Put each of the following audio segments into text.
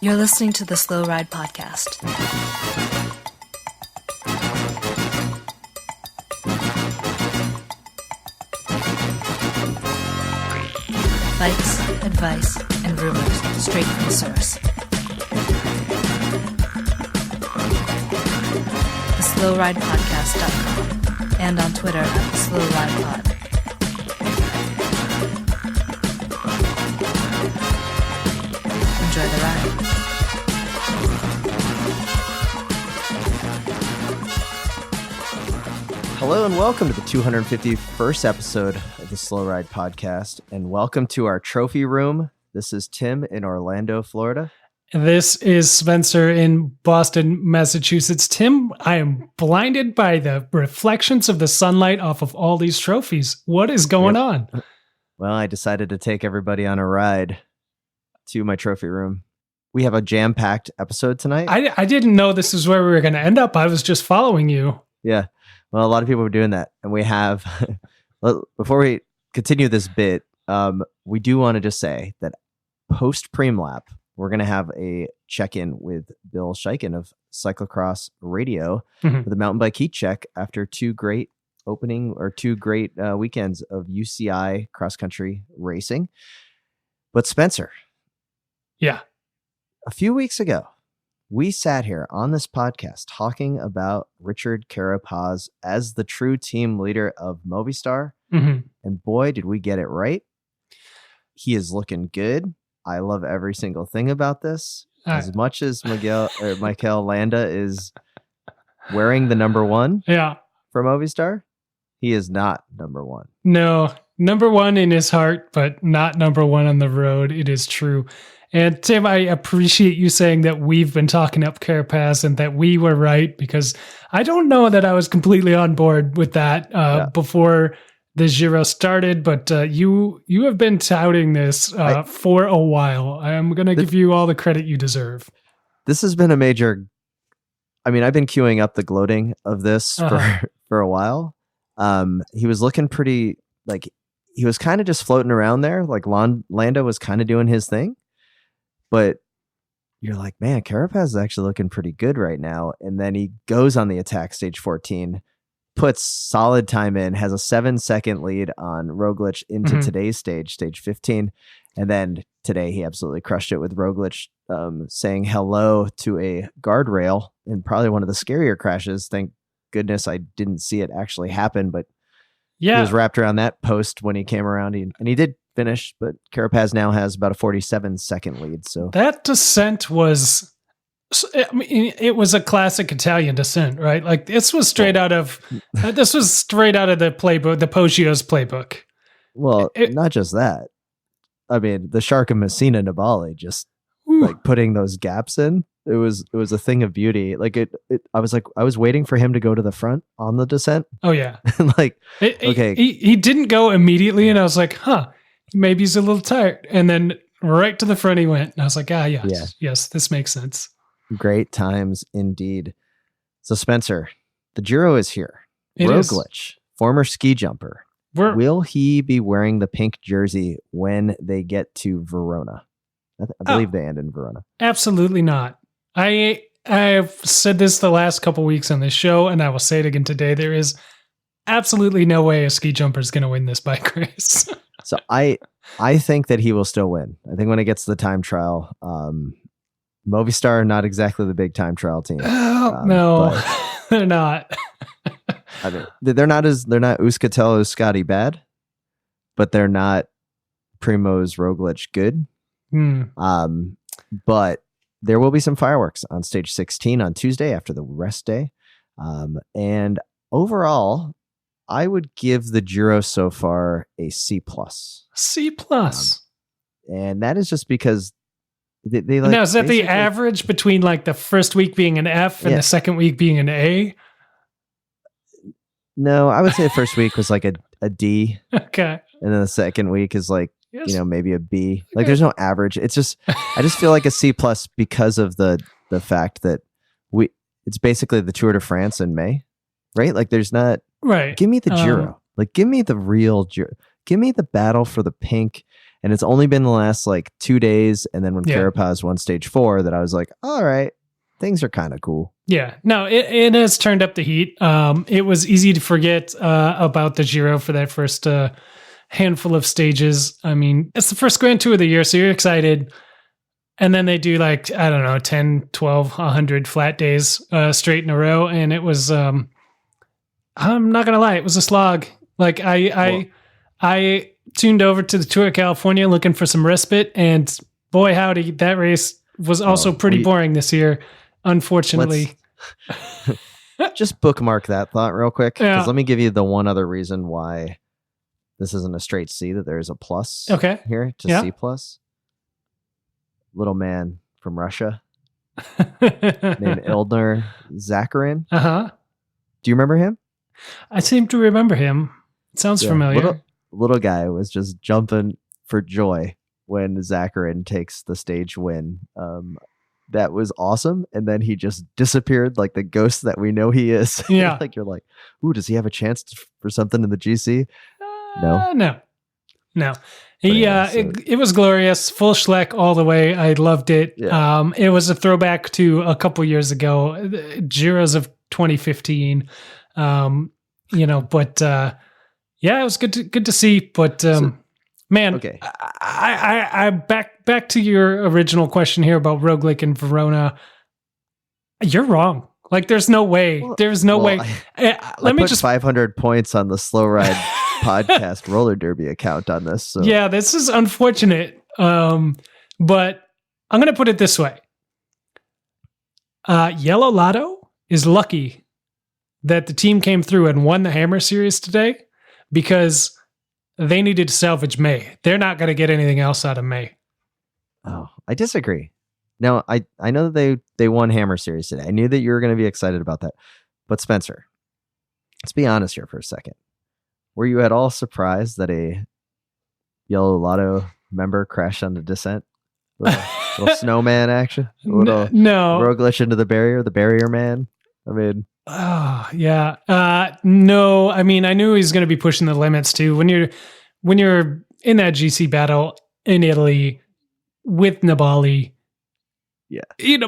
You're listening to the Slow Ride Podcast. Bikes, advice, and rumors straight from the source. TheSlowRidePodcast.com and on Twitter at TheSlowRidePod. Enjoy the ride. Hello and welcome to the 251st episode of the Slow Ride Podcast, and welcome to our trophy room. This is Tim in Orlando, Florida. This is Spencer in Boston, Massachusetts. Tim, I am blinded by the reflections of the sunlight off of all these trophies. What is going on? Well, I decided to take everybody on a ride to my trophy room. We have a jam-packed episode tonight. I didn't know this is where we were going to end up. I was just following you. Yeah. Well, a lot of people were doing that. And we have, before we continue this bit, we do want to just say that post-Preem Lap, we're going to have a check-in with Bill Schieken of Cyclocross Radio for the mountain bike heat check after two great weekends of UCI cross-country racing. But Spencer. Yeah. A few weeks ago, we sat here on this podcast talking about Richard Carapaz as the true team leader of Movistar. And boy, did we get it right. He is looking good. I love every single thing about this. As much as Mikel Landa is wearing the number one for Movistar, he is not number one. No, number one in his heart, but not number one on the road. It is true. And Tim, I appreciate you saying that we've been talking up Carapaz and that we were right, because I don't know that I was completely on board with that before the Giro started, but you have been touting this for a while. I'm going to give you all the credit you deserve. This has been a major... I mean, I've been queuing up the gloating of this for a while. He was looking pretty... he was kind of just floating around there. Landa was kind of doing his thing. But you're like, man, Carapaz is actually looking pretty good right now. And then he goes on the attack, stage 14, puts solid time in, has a 7-second lead on Roglic into today's stage 15. And then today he absolutely crushed it with Roglic saying hello to a guardrail in probably one of the scarier crashes. Thank goodness I didn't see it actually happen, but he was wrapped around that post when he came around, and he did finish, but Carapaz now has about a 47-second lead. So that descent was, it was a classic Italian descent, right? Like this was straight out of the playbook, the Poggio's playbook. Well, not just that. I mean, the Shark of Messina Nibali just putting those gaps in. It was a thing of beauty. I was waiting for him to go to the front on the descent. Oh yeah. Okay. He didn't go immediately, and I was like, maybe he's a little tired. And then right to the front he went. And I was like, yes, this makes sense. Great times indeed. So Spencer, the Giro is here. Roglic, former ski jumper. Will he be wearing the pink jersey when they get to Verona? I believe they end in Verona. Absolutely not. I have said this the last couple weeks on this show, and I will say it again today. There is absolutely no way a ski jumper is going to win this bike race. So I think that he will still win. I think when it gets to the time trial, Movistar, not exactly the big time trial team. No, they're not. I mean, they're not Euskaltel Scotty bad, but they're not Primoz Roglic good. But there will be some fireworks on stage 16 on Tuesday after the rest day. And overall, I would give the Giro so far a C+. C+. And that is just because they now, is that the average between the first week being an F and the second week being an A? No, I would say the first week was a D. Okay. And then the second week is maybe a B. There's no average. It's just, I just feel like a C+ because of the fact that it's basically the Tour de France in May, right? There's not, right. Give me the Giro. Give me the real Giro. give me the battle for the pink. And it's only been the last like 2 days. And then when Carapaz won stage 4 that I was like, all right, things are kind of cool. Yeah, no, it has turned up the heat. It was easy to forget about the Giro for that first handful of stages. I mean, it's the first Grand Tour of the year, so you're excited. And then they do like, I don't know, 10, 12, 100 flat days straight in a row. And it was, I'm not going to lie, it was a slog. Like I tuned over to the Tour of California looking for some respite. And boy, howdy, that race was also pretty boring this year, unfortunately. Just bookmark that thought real quick. Yeah. Because let me give you the one other reason why this isn't a straight C, that there's a plus here to C plus. Little man from Russia named Ildner Zakharin. Uh-huh. Do you remember him? I seem to remember him. It sounds familiar. Little guy was just jumping for joy when Zakharin takes the stage win. That was awesome. And then he just disappeared like the ghost that we know he is. Yeah. Like you're like, ooh, does he have a chance for something in the GC? No. It was glorious. Full Schleck all the way. I loved it. Yeah. It was a throwback to a couple years ago, Giros of 2015. It was good to see. But man, okay. I back to your original question here about Roglic and Verona. You're wrong. Like, there's no way. There's no way. Let me just 500 points on the Slow Ride podcast roller derby account on this. So. Yeah, this is unfortunate. But I'm going to put it this way. Yellow Lotto is lucky that the team came through and won the Hammer Series today, because they needed to salvage May. They're not going to get anything else out of May. Oh, I disagree. Now, I know that they won Hammer Series today. I knew that you were going to be excited about that. But Spencer, let's be honest here for a second. Were you at all surprised that a Yellow Lotto member crashed on the descent? Little snowman action? No. Roglic into the barrier man? I mean... Oh, yeah. No, I mean, I knew he was going to be pushing the limits too. When you're in that GC battle in Italy with Nibali,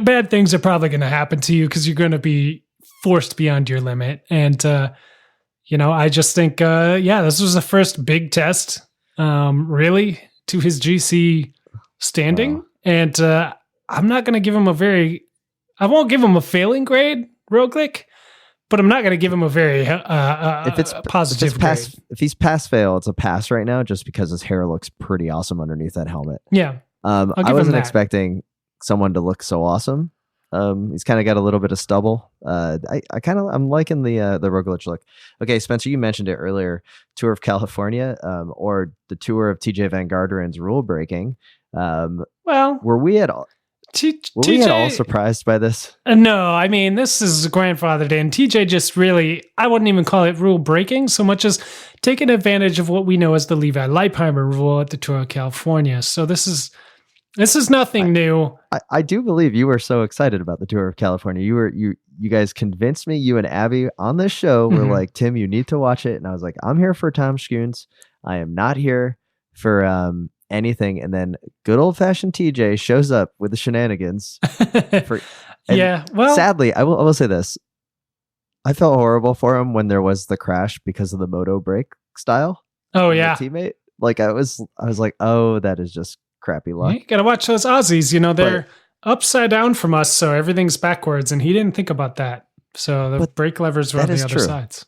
bad things are probably going to happen to you because you're going to be forced beyond your limit. And, I just think, this was the first big test, really, to his GC standing. Wow. And I'm not going to give him I won't give him a failing grade, Roglic, but I'm not going to give him a very positive grade. If he's pass fail, it's a pass right now, just because his hair looks pretty awesome underneath that helmet. Yeah. I wasn't expecting someone to look so awesome. He's kind of got a little bit of stubble. I'm liking the Roglic look. Okay, Spencer, you mentioned it earlier. Tour of California, or the tour of TJ Van Garderen's rule breaking. Were we at all? Were we at all surprised by this? No, I mean, this is grandfathered in. TJ just really, I wouldn't even call it rule breaking so much as taking advantage of what we know as the Levi Leipheimer rule at the Tour of California. So this is nothing new. I do believe you were so excited about the Tour of California. You guys convinced me, you and Abby on this show were like, Tim, you need to watch it. And I was like, I'm here for Tom Schoons. I am not here for anything. And then good old fashioned TJ shows up with the shenanigans. Sadly, I will say this. I felt horrible for him when there was the crash because of the moto brake style. Oh yeah. Teammate. Like I was like, oh, that is just crappy luck. You gotta watch those Aussies. They're upside down from us, so everything's backwards. And he didn't think about that. So the brake levers were on the other sides.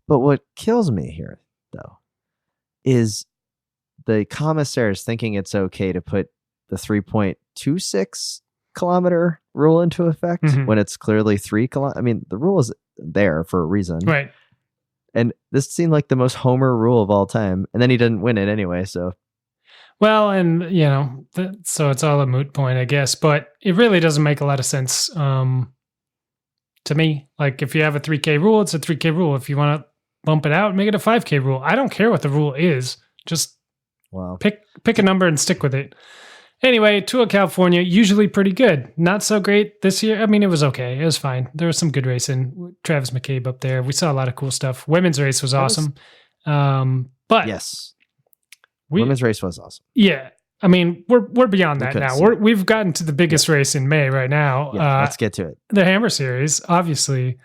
But what kills me here, though, is the commissaires thinking it's okay to put the 3.26 kilometer rule into effect when it's clearly 3 kilometers. I mean, the rule is there for a reason. Right. And this seemed like the most Homer rule of all time. And then he didn't win it anyway, so... Well, and, so it's all a moot point, I guess. But it really doesn't make a lot of sense to me. Like, if you have a 3K rule, it's a 3K rule. If you want to bump it out, make it a 5K rule. I don't care what the rule is. Just pick a number and stick with it. Anyway, Tour of California, usually pretty good. Not so great this year. I mean, it was okay. It was fine. There was some good racing. Travis McCabe up there. We saw a lot of cool stuff. Women's race was awesome. But yes. Women's race was awesome. Yeah. I mean, we're beyond that now. We've gotten to the biggest race in May right now. Yeah, let's get to it. The Hammer Series, obviously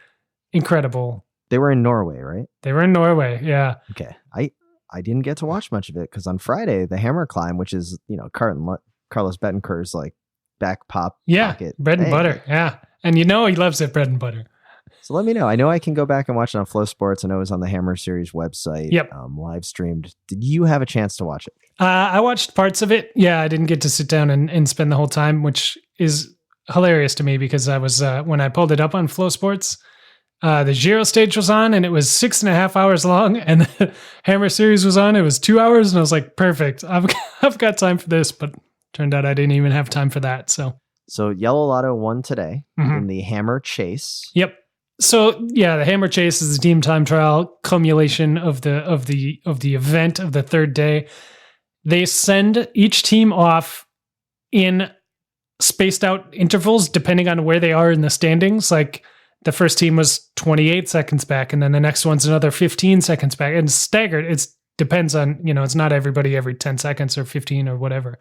incredible. They were in Norway, right? They were in Norway, yeah. Okay. I didn't get to watch much of it because on Friday, the Hammer Climb, which is, Carlos Betancourt's like back pocket. Bread and butter. Yeah. And he loves it, bread and butter. So let me know. I know I can go back and watch it on Flow Sports. I know it was on the Hammer Series website. Yep. Live streamed. Did you have a chance to watch it? I watched parts of it. Yeah, I didn't get to sit down and spend the whole time, which is hilarious to me because I was when I pulled it up on Flow Sports, the Giro stage was on and it was 6.5 hours long, and the Hammer Series was on. It was 2 hours, and I was like, perfect. I've got time for this, but turned out I didn't even have time for that. So Yellow Lotto won today in the Hammer Chase. Yep. So yeah, the Hammer Chase is the team time trial culmination of the event of the third day. They send each team off in spaced out intervals depending on where they are in the standings. Like the first team was 28 seconds back, and then the next one's another 15 seconds back, and staggered. It depends on, it's not everybody every 10 seconds or 15 or whatever,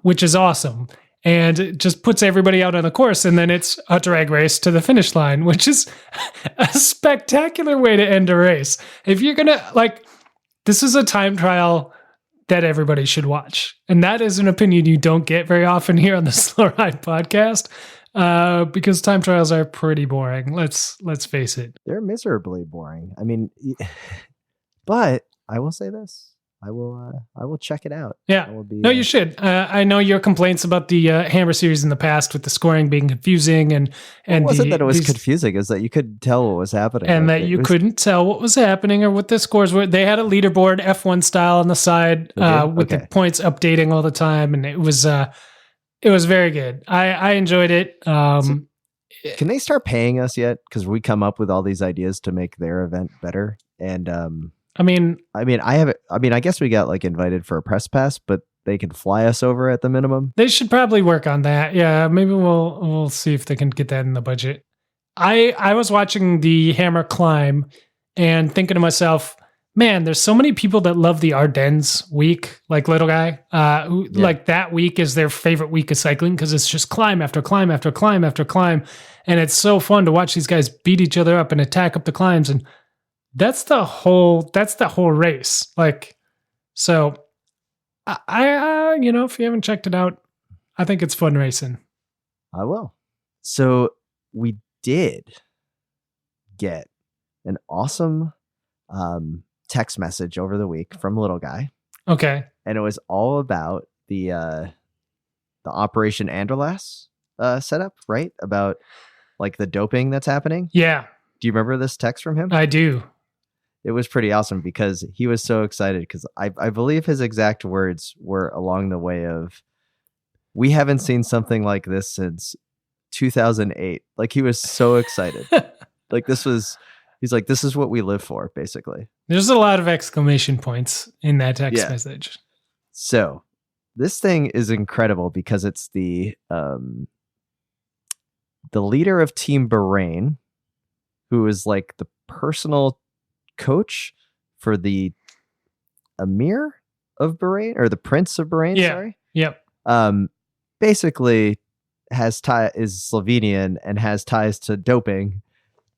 which is awesome. And it just puts everybody out on the course, and then it's a drag race to the finish line, which is a spectacular way to end a race. If you're going to, this is a time trial that everybody should watch. And that is an opinion you don't get very often here on the Slow Ride podcast, because time trials are pretty boring. Let's face it. They're miserably boring. I mean, but I will say this. I will check it out. Yeah. No, you should. I know your complaints about the Hammer Series in the past with the scoring being confusing and it wasn't that it was confusing, is that you couldn't tell what was happening. And that you couldn't tell what was happening or what the scores were. They had a leaderboard F1 style on the side with the points updating all the time, and it was very good. I enjoyed it. So can they start paying us yet? Because we come up with all these ideas to make their event better, and I guess we got invited for a press pass, but they can fly us over at the minimum. They should probably work on that. Yeah, maybe we'll see if they can get that in the budget. I was watching the Hammer climb and thinking to myself, man, there's so many people that love the Ardennes week, like little guy, who that week is their favorite week of cycling because it's just climb after climb after climb after climb, and it's so fun to watch these guys beat each other up and attack up the climbs. And that's the whole race. So I if you haven't checked it out, I think it's fun racing. I will. So we did get an awesome text message over the week from Little Guy. Okay. And it was all about the Operation Anderlas setup, right? About the doping that's happening. Yeah. Do you remember this text from him? I do. It was pretty awesome because he was so excited because I believe his exact words were along the way of, we haven't seen something like this since 2008. He was so excited. He's like, this is what we live for, basically. There's a lot of exclamation points in that text message. So this thing is incredible because it's the leader of Team Bahrain, who is the personal coach for the Emir of Bahrain, or the Prince of Bahrain. Yeah. Sorry. Yep. Basically is Slovenian and has ties to doping,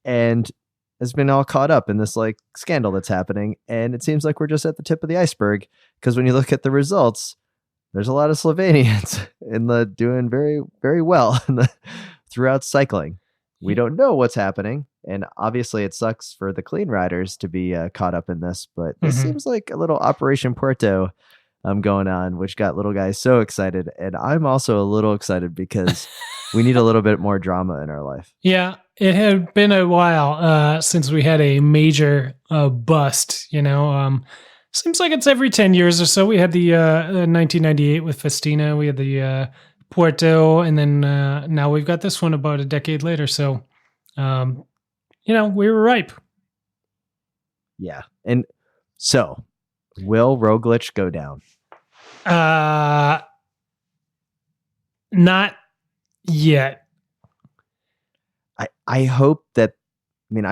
and has been all caught up in this scandal that's happening. And it seems like we're just at the tip of the iceberg, because when you look at the results, there's a lot of Slovenians doing very, very well throughout cycling. We don't know what's happening. And obviously it sucks for the clean riders to be caught up in this, but this seems like a little Operation Puerto going on, which got Little Guy so excited. And I'm also a little excited because we need a little bit more drama in our life. Yeah, it had been a while since we had a major bust, seems like it's every 10 years or so. We had the 1998 with Festina. We had the Puerto, and then now we've got this one about a decade later. So, we were ripe. Yeah. And so, will Roglic go down? Not yet. I hope I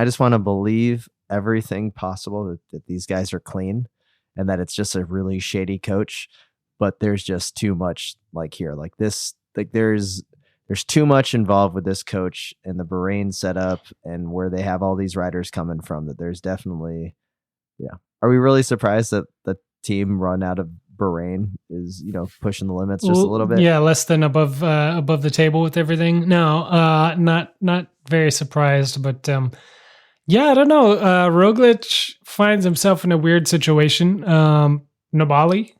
just want to believe everything possible that these guys are clean and that it's just a really shady coach. But there's just too much like here, like this, like there's too much involved with this coach and the Bahrain setup and where they have all these riders coming from, that there's definitely, yeah. Are we really surprised that the team run out of Bahrain is, pushing the limits just a little bit? Yeah, less than above the table with everything. No, not very surprised, but yeah, I don't know. Roglic finds himself in a weird situation. Nibali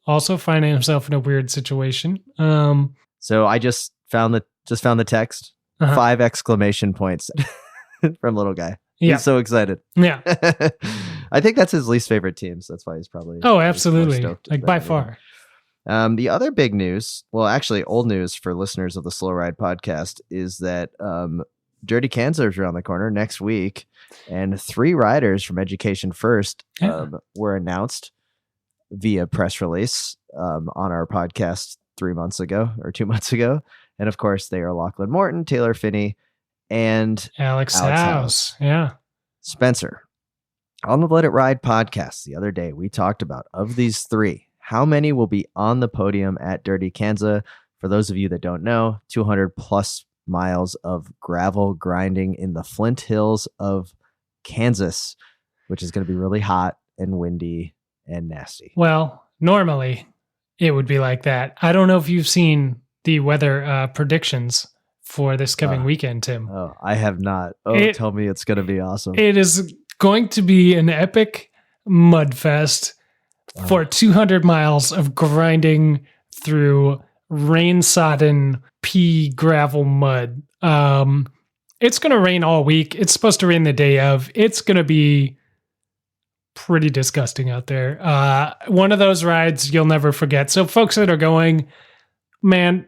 also finding himself in a weird situation. So I just found the text. 5 exclamation points from little guy. Yeah. He's so excited. Yeah. I think that's his least favorite team. So that's why he's probably. Oh, absolutely. Like by far. The other big news, well, actually old news for listeners of the Slow Ride podcast, is that Dirty Kansas is around the corner next week. And 3 riders from Education First were announced via press release on our podcast 3 months ago or 2 months ago. And of course, they are Lachlan Morton, Taylor Phinney, and Alex Howes. Yeah. Spencer, on the Let It Ride podcast the other day, we talked about, of these 3, how many will be on the podium at Dirty Kansas? For those of you that don't know, 200 plus miles of gravel grinding in the Flint Hills of Kansas, which is going to be really hot and windy and nasty. Well, normally it would be like that. I don't know if you've seen the weather predictions for this coming weekend, Tim. Oh, I have not. Tell me it's going to be awesome. It is going to be an epic mud fest for 200 miles of grinding through rain-sodden pea gravel mud. It's going to rain all week. It's supposed to rain the day of. It's going to be pretty disgusting out there. One of those rides you'll never forget. So folks that are going, man,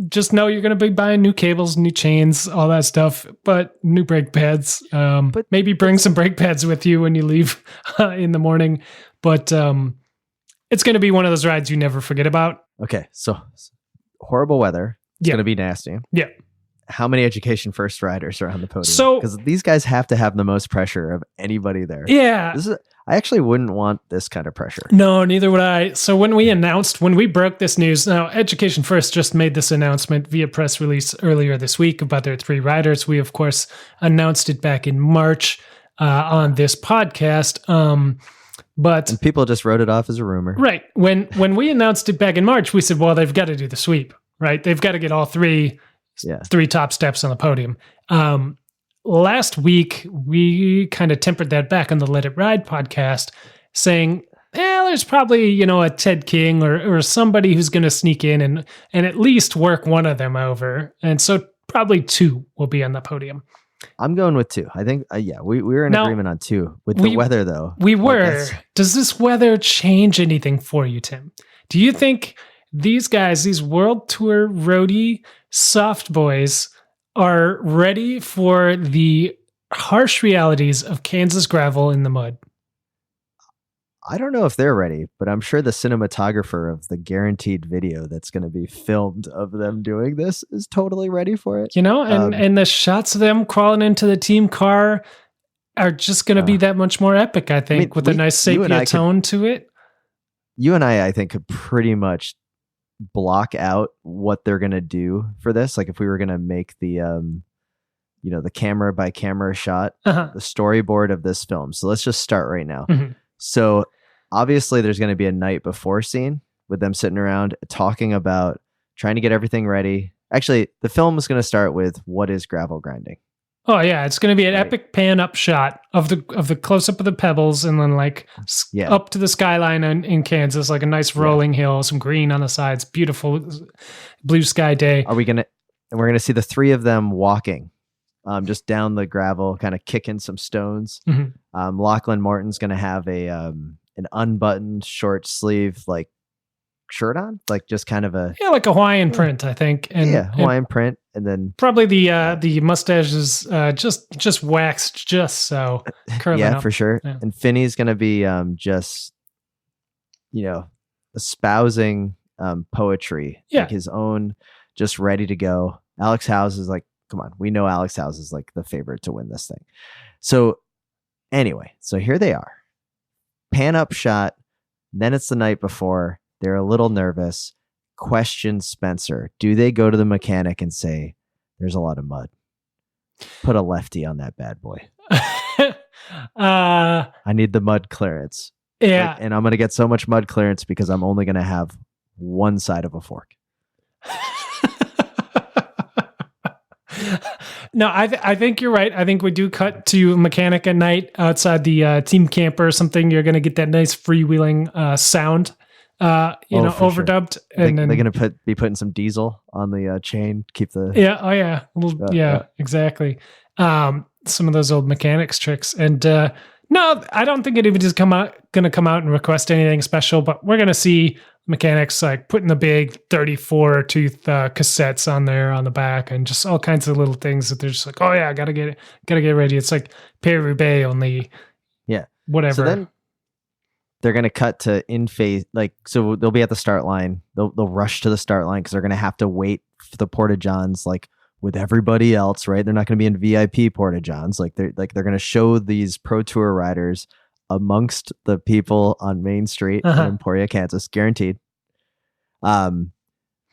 just know you're going to be buying new cables, new chains, all that stuff, but new brake pads. But maybe bring some brake pads with you when you leave in the morning. But it's going to be one of those rides you never forget about. Okay, so horrible weather. It's going to be nasty. Yeah. How many Education First riders are on the podium? So, because these guys have to have the most pressure of anybody there. Yeah. I actually wouldn't want this kind of pressure. No, neither would I. So when we broke this news, now Education First just made this announcement via press release earlier this week about their 3 riders. We, of course, announced it back in March on this podcast. And people just wrote it off as a rumor. Right. When we announced it back in March, we said, well, they've got to do the sweep, right? They've got to get all 3 top steps on the podium. Last week, we kind of tempered that back on the Let It Ride podcast, saying, there's probably, a Ted King or somebody who's going to sneak in and at least work one of them over. And so probably 2 will be on the podium. I'm going with 2. I think, we were in agreement on 2. With the weather, though. We were. Does this weather change anything for you, Tim? Do you think these guys, these World Tour roadie soft boys, are ready for the harsh realities of Kansas gravel in the mud? I don't know if they're ready, but I'm sure the cinematographer of the guaranteed video that's going to be filmed of them doing this is totally ready for it. And the shots of them crawling into the team car are just going to be that much more epic, I think, with a nice sepia tone to it. You and I think, could pretty much block out what they're going to do for this. Like if we were going to make the, the camera by camera shot, the storyboard of this film. So let's just start right now. Mm-hmm. So obviously there's going to be a night before scene with them sitting around talking about trying to get everything ready. Actually, the film is going to start with what is gravel grinding. Oh yeah, it's going to be an epic pan up shot of the close up of the pebbles, and then up to the skyline in Kansas, like a nice rolling hill, some green on the sides, beautiful blue sky day. We're gonna see the 3 of them walking, just down the gravel, kind of kicking some stones. Mm-hmm. Lachlan Morton's gonna have an unbuttoned short sleeve shirt on, just kind of like a Hawaiian print, I think. Hawaiian print. And then probably the mustache is just waxed just so curling up. For sure. Yeah. And Finney's going to be just espousing poetry, like his own, just ready to go. Alex Howes is come on, we know Alex Howes is the favorite to win this thing. So anyway, so here they are, pan up shot Then it's the night before. They're a little nervous. Question Spencer. Do they go to the mechanic and say, there's a lot of mud? Put a lefty on that bad boy. I need the mud clearance. Yeah. And I'm going to get so much mud clearance because I'm only going to have one side of a fork. No, I think you're right. I think we do cut to a mechanic at night outside the team camper or something. You're going to get that nice freewheeling sound, overdubbed. Sure. And then they're going to be putting some diesel on the chain. Keep the exactly. Some of those old mechanics tricks. And no, I don't think it even just going to come out and request anything special. But we're going to see mechanics like putting the big 34 tooth cassettes on there on the back, and just all kinds of little things that they're just like, oh yeah, gotta get ready. It's like Paris-Roubaix only, whatever. So then they're gonna cut to in phase, so they'll be at the start line. They'll rush to the start line because they're gonna have to wait for the Porta-Johns like with everybody else, right? They're not gonna be in VIP Porta-Johns. They're gonna show these Pro Tour riders amongst the people on Main Street in Emporia, Kansas, guaranteed. There's going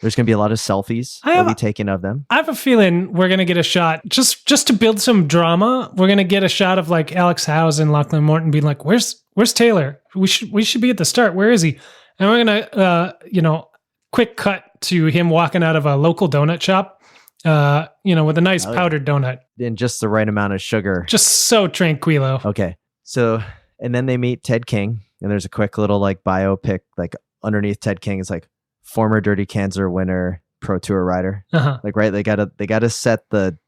to be a lot of selfies that we taken of them. I have a feeling we're going to get a shot just to build some drama. We're going to get a shot of like Alex Howes and Lachlan Morton being like, "Where's Taylor? We should be at the start. Where is he?" And we're going to quick cut to him walking out of a local donut shop. With a nice powdered donut and just the right amount of sugar. Just so tranquilo. Okay, so. And then they meet Ted King, and there's a quick little like biopic, like underneath Ted King is like former Dirty Kanza winner, Pro Tour rider. Like, right, they gotta set the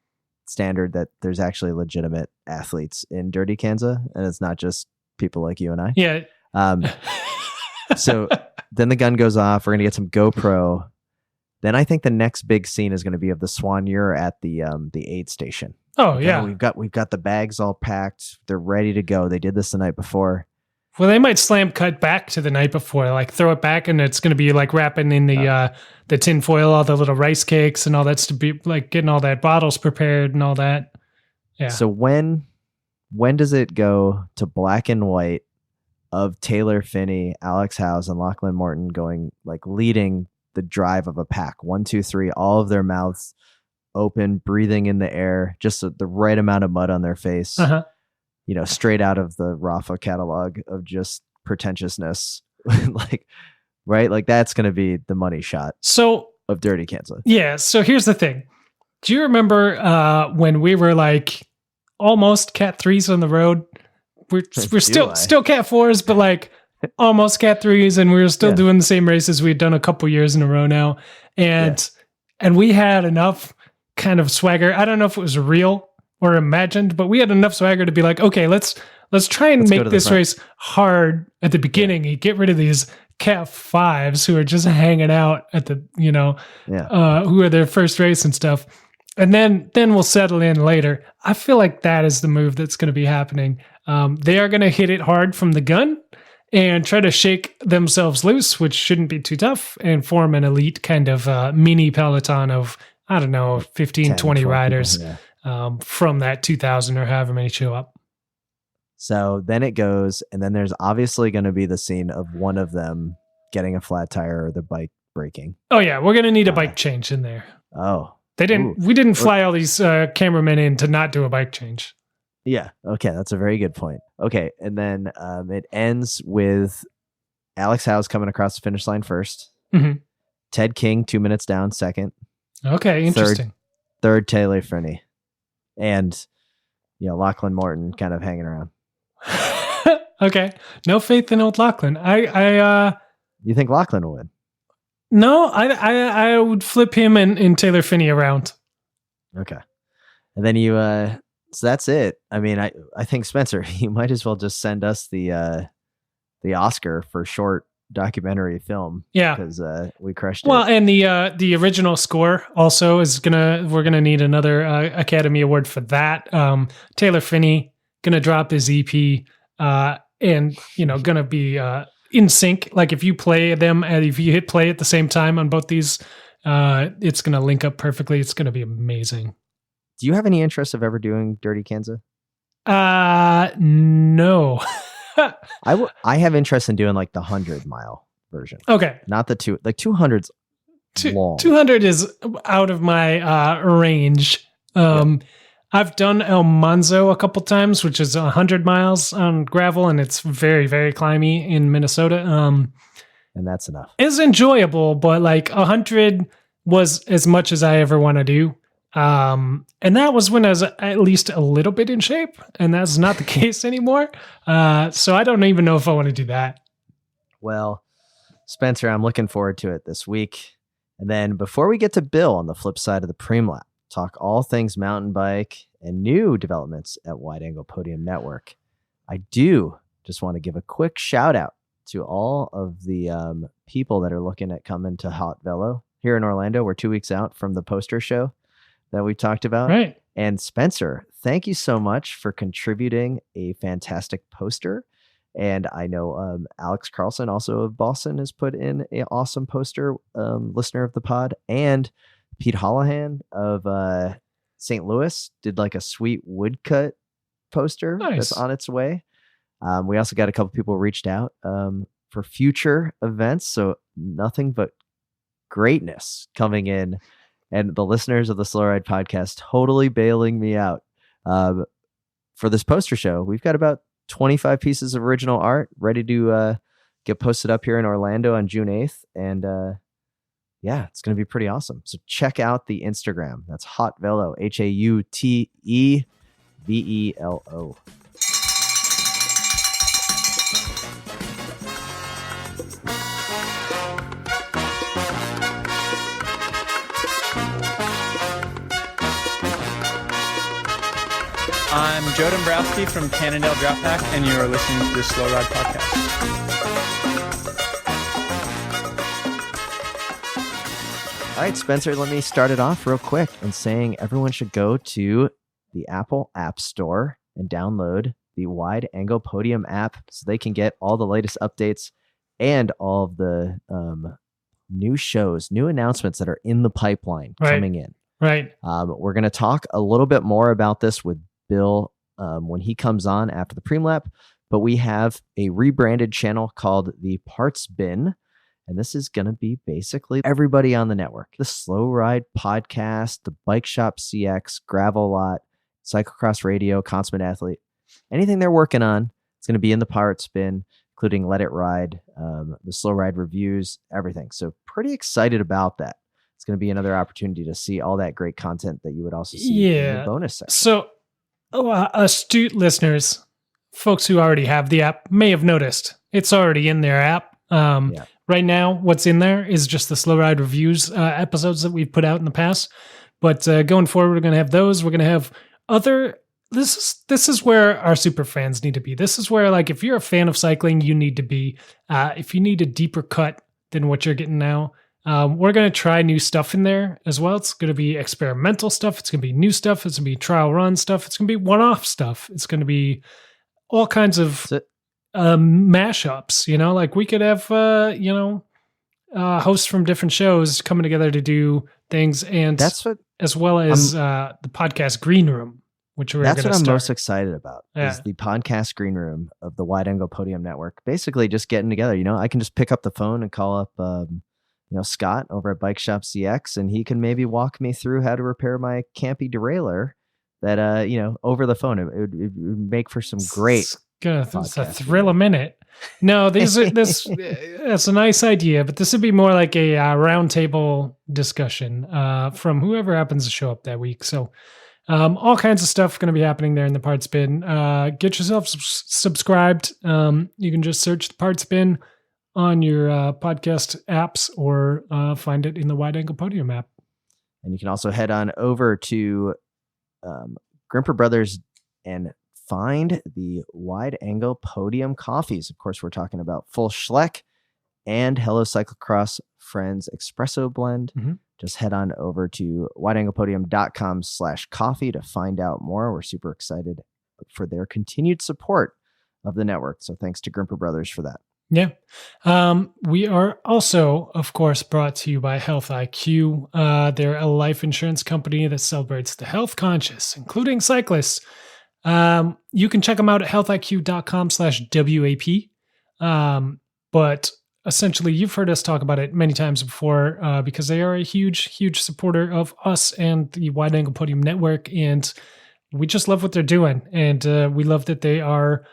standard that there's actually legitimate athletes in Dirty Kanza, and it's not just people like you and I. Yeah. So then the gun goes off. We're gonna get some GoPro. Then I think the next big scene is going to be of the Soigneur at the aid station. Oh yeah, we've got the bags all packed. They're ready to go. They did this the night before. Well, they might slam cut back to the night before, like throw it back, and it's going to be like wrapping in the tin foil, all the little rice cakes and all that's to be like getting all that bottles prepared and all that. Yeah. So when does it go to black and white of Taylor Phinney, Alex Howes, and Lachlan Morton going like leading the drive of a pack? 1, 2, 3, all of their mouths open, breathing in the air, just the right amount of mud on their face. Straight out of the Rafa catalog of just pretentiousness. Like, right? Like that's going to be the money shot of Dirty Kanza. Yeah. So here's the thing. Do you remember when we were like almost Cat 3s on the road? We're still Cat 4s, but like almost Cat 3s, and we were still doing the same races we'd done a couple years in a row now. And we had enough kind of swagger. I don't know if it was real or imagined, but we had enough swagger to be like, okay, let's try and make this race hard at the beginning and get rid of these Cat 5s who are just hanging out at the, who are their first race and stuff. And then we'll settle in later. I feel like that is the move that's going to be happening. They are going to hit it hard from the gun and try to shake themselves loose, which shouldn't be too tough, and form an elite kind of mini peloton of, I don't know, 15, 20 riders from that 2,000 or however many show up. So then it goes, and then there's obviously going to be the scene of one of them getting a flat tire or the bike breaking. Oh yeah, we're going to need a bike change in there. Oh. We didn't fly all these cameramen in to not do a bike change. Yeah. Okay. That's a very good point. Okay. And then it ends with Alex Howes coming across the finish line first. Mm-hmm. Ted King, 2 minutes down, second. Okay. Interesting. Third Taylor Phinney. And, Lachlan Morton kind of hanging around. Okay. No faith in old Lachlan. You think Lachlan will win? No, I would flip him and Taylor Phinney around. Okay. And then so that's it. I mean, I think Spencer, you might as well just send us the Oscar for short documentary film. Yeah. Because we crushed it. Well, and the original score also we're gonna need another Academy Award for that. Taylor Phinney gonna drop his EP and gonna be in sync. Like if you play them and if you hit play at the same time on both these, it's going to link up perfectly. It's going to be amazing. Do you have any interest of ever doing Dirty Kanza? No. I have interest in doing like the 100-mile version. Okay. Not the 200's long. 200 is out of my range. I've done El Monzo a couple times, which is 100 miles on gravel, and it's very, very climby in Minnesota. And that's enough. It's enjoyable, but like 100 was as much as I ever want to do. And that was when I was at least a little bit in shape, and that's not the case anymore. So I don't even know if I want to do that. Well, Spencer, I'm looking forward to it this week. And then before we get to Bill on the flip side of the Preem Lap, talk all things mountain bike and new developments at Wide Angle Podium Network, I do just want to give a quick shout out to all of the people that are looking at coming to Hot Velo here in Orlando. We're 2 weeks out from the poster show that we talked about. Right. And Spencer, thank you so much for contributing a fantastic poster. And I know Alex Carlson, also of Boston, has put in an awesome poster, listener of the pod. And Pete Holohan of St. Louis did like a sweet woodcut poster that's on its way. We also got a couple people reached out for future events. So nothing but greatness coming in. And the listeners of the Slow Ride podcast totally bailing me out for this poster show. We've got about 25 pieces of original art ready to get posted up here in Orlando on June 8th. And yeah, it's going to be pretty awesome. So check out the Instagram. That's Hot Velo, HAUTEVELO. I'm Joe Dombrowski from Cannondale Drop Pack, and you are listening to the Slow Ride Podcast. All right, Spencer, let me start it off real quick and saying everyone should go to the Apple App Store and download the Wide Angle Podium app so they can get all the latest updates and all of the new shows, new announcements that are in the pipeline coming in. Right. We're going to talk a little bit more about this with Bill when he comes on after the Preem Lap, but we have a rebranded channel called the Parts Bin. And this is going to be basically everybody on the network. The Slow Ride Podcast, the Bike Shop CX, Gravel Lot, Cyclocross Radio, Consummate Athlete. Anything they're working on, it's going to be in the Parts Bin, including Let It Ride, the Slow Ride reviews, everything. So pretty excited about that. It's going to be another opportunity to see all that great content that you would also see in the bonus section. So astute listeners, folks who already have the app may have noticed it's already in their app. Right now, what's in there is just the Slow Ride reviews episodes that we've put out in the past. But going forward, we're going to have those. We're going to have other. This is where our super fans need to be. This is where, like, if you're a fan of cycling, you need to be. If you need a deeper cut than what you're getting now, we're going to try new stuff in there as well. It's going to be experimental stuff. It's going to be new stuff. It's going to be trial run stuff. It's going to be one-off stuff. It's going to be all kinds of mashups, like we could have, hosts from different shows coming together to do things. And that's what, as well as the podcast Green Room, which we're going to start. That's what I'm most excited about is the podcast Green Room of the Wide Angle Podium Network. Basically just getting together, I can just pick up the phone and call up, Scott over at Bike Shop CX, and he can maybe walk me through how to repair my campy derailleur that, over the phone, it would make for some great. It's a thrill a minute. No, that's a nice idea, but this would be more like a roundtable discussion from whoever happens to show up that week. So all kinds of stuff going to be happening there in the Parts Bin. Get yourself subscribed. You can just search the Parts Bin on your podcast apps or find it in the Wide Angle Podium app. And you can also head on over to Grimpeur Brothers and find the Wide Angle Podium coffees. Of course, we're talking about Full Schleck and Hello Cyclocross Friends Espresso Blend. Mm-hmm. Just head on over to wideanglepodium.com/coffee to find out more. We're super excited for their continued support of the network. So thanks to Grimpeur Brothers for that. Yeah. We are also, of course, brought to you by Health IQ. They're a life insurance company that celebrates the health conscious, including cyclists. You can check them out at healthiq.com/WAP. But essentially, you've heard us talk about it many times before because they are a huge, huge supporter of us and the Wide Angle Podium Network. And we just love what they're doing. And we love that they are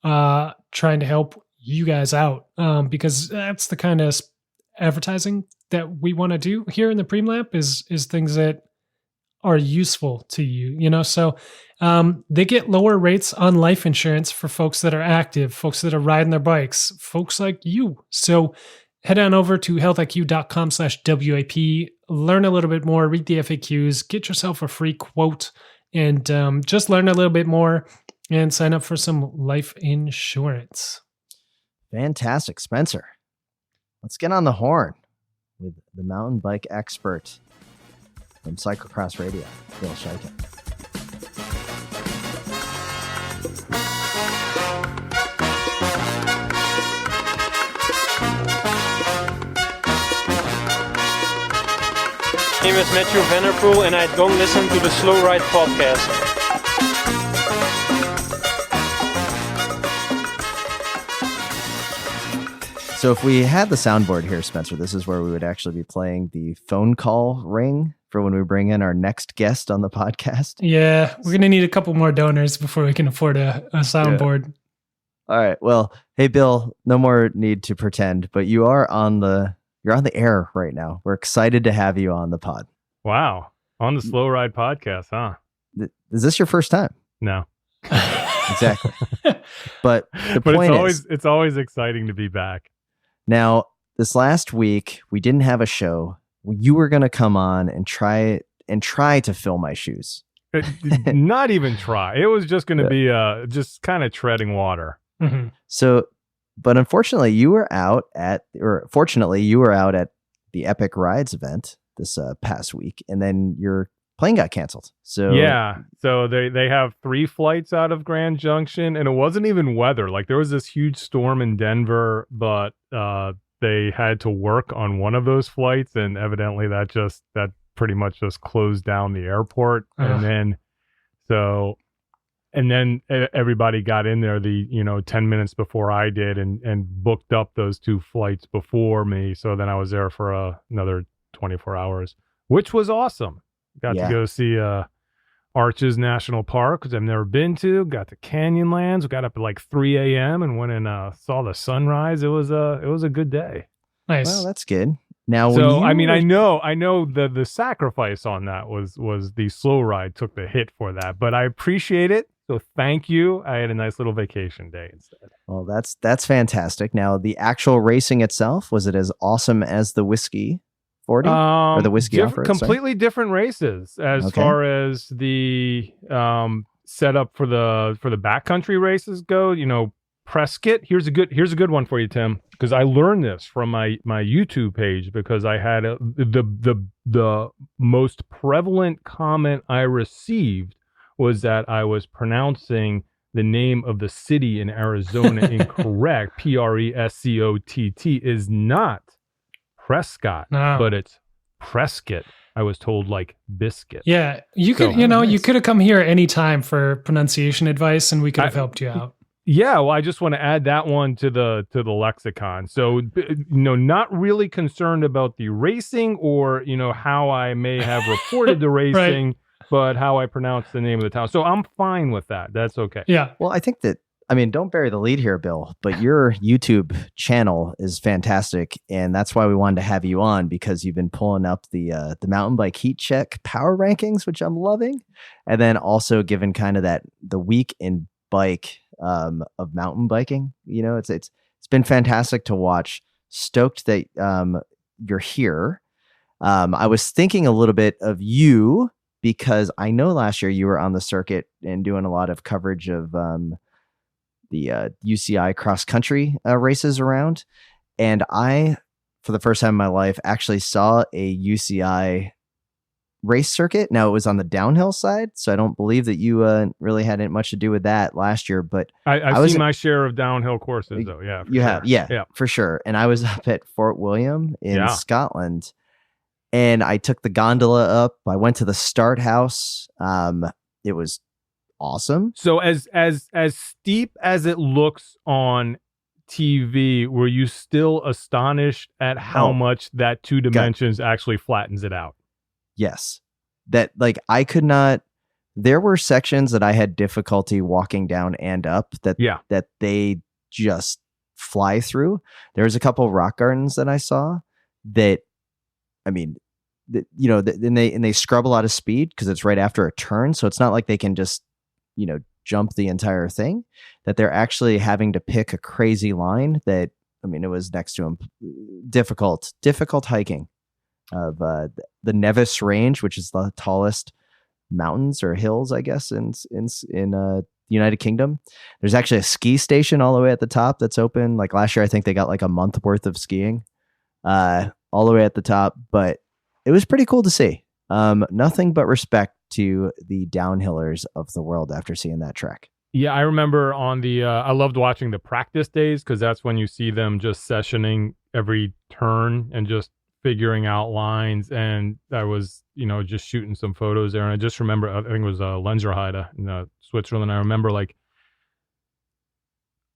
trying to help you guys out because that's the kind of advertising that we want to do here in the Preem is things that are useful to you, so they get lower rates on life insurance for folks that are active, folks that are riding their bikes, folks like you. So head on over to healthiq.com/WAP, learn a little bit more, read the FAQs, get yourself a free quote, and just learn a little bit more and sign up for some life insurance. Fantastic, Spencer. Let's get on the horn with the mountain bike expert from Cyclocross Radio, Bill Schieken. My name is Matthew Vanderpool, and I don't listen to the Slow Ride podcast. So if we had the soundboard here, Spencer, this is where we would actually be playing the phone call ring for when we bring in our next guest on the podcast. Yeah, we're going to need a couple more donors before we can afford a soundboard. Yeah. All right. Well, hey, Bill, no more need to pretend, but you're on the air right now. We're excited to have you on the pod. Wow. On the Slow Ride podcast, huh? Is this your first time? No. Exactly. But point it's always exciting to be back. Now, this last week, we didn't have a show. You were going to come on and try to fill my shoes. Not even try. It was just going to be just kind of treading water. Mm-hmm. So, but unfortunately, you were out at the Epic Rides event this past week, and then your plane got canceled. So yeah, so they have 3 flights out of Grand Junction, and it wasn't even weather. Like there was this huge storm in Denver, but they had to work on one of those flights, and evidently that pretty much just closed down the airport. And then everybody got in there 10 minutes before I did and booked up those 2 flights before me. So then I was there for another 24 hours, which was awesome. Got to go see Arches National Park, which I've never been to. Got to Canyonlands. We got up at like 3 a.m. and went and saw the sunrise. It was a good day. Nice. Well, that's good. Now, I know the sacrifice on that was the slow ride took the hit for that, but I appreciate it. So thank you. I had a nice little vacation day instead. Well, that's fantastic. Now, the actual racing itself, was it as awesome as the Whiskey 40 or the Whiskey Off-Road? Completely different races as far as the setup for the backcountry races go. Prescott. Here's a good one for you, Tim, because I learned this from my YouTube page because I had the most prevalent comment I received was that I was pronouncing the name of the city in Arizona incorrect. Prescott is not Prescott, but it's Prescott. I was told like biscuit. Yeah, you could have come here any time for pronunciation advice, and we could have helped you out. Yeah, well, I just want to add that one to the lexicon. So, not really concerned about the racing or how I may have reported the racing, right, but how I pronounce the name of the town. So I'm fine with that. That's okay. Yeah. Well, I think that. Don't bury the lead here, Bill, but your YouTube channel is fantastic, and that's why we wanted to have you on, because you've been pulling up the mountain bike heat check power rankings, which I'm loving, and then also given kind of the week in bike of mountain biking. It's been fantastic to watch. Stoked that you're here. I was thinking a little bit of you because I know last year you were on the circuit and doing a lot of coverage of the UCI cross country races around. And I, for the first time in my life, actually saw a UCI race circuit. Now it was on the downhill side, so I don't believe that you really had much to do with that last year, but I've seen my share of downhill courses though. Yeah. You have. Yeah, for sure. And I was up at Fort William in Scotland, and I took the gondola up. I went to the start house. It was awesome. So as steep as it looks on TV, were you still astonished at how much that 2 dimensions actually flattens it out? Yes. That like I could not. There were sections that I had difficulty walking down and up that they just fly through. There was a couple of rock gardens that I saw that, I mean, and they scrub a lot of speed because it's right after a turn. So it's not like they can just, jump the entire thing, that they're actually having to pick a crazy line that, I mean, it was next to them. Difficult hiking of the Nevis Range, which is the tallest mountains or hills, I guess, in the United Kingdom. There's actually a ski station all the way at the top that's open. Like last year, I think they got like a month worth of skiing all the way at the top, but it was pretty cool to see. Nothing but respect to the downhillers of the world after seeing that trek. Yeah, I remember on the, I loved watching the practice days because that's when you see them just sessioning every turn and just figuring out lines. And I was, just shooting some photos there. And I just remember, I think it was Lenzerheide in Switzerland. I remember like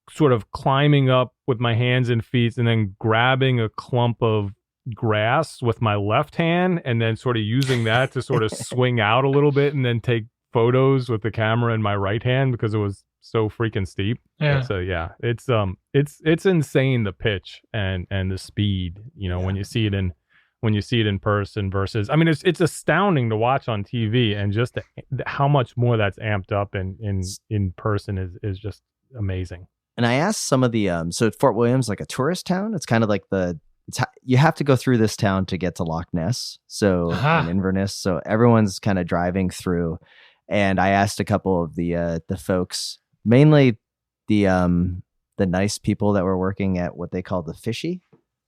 sort of climbing up with my hands and feet and then grabbing a clump of grass with my left hand and then sort of using that to sort of swing out a little bit and then take photos with the camera in my right hand because it was so freaking steep. Yeah. So yeah, it's insane, the pitch and the speed, when you see it in person versus, I mean, it's astounding to watch on TV, and just how much more that's amped up in person is just amazing. And I asked some of the so Fort William's like a tourist town. It's kind of like you have to go through this town to get to Loch Ness, and Inverness. So everyone's kind of driving through. And I asked a couple of the folks, mainly the nice people that were working at what they call the Fishy,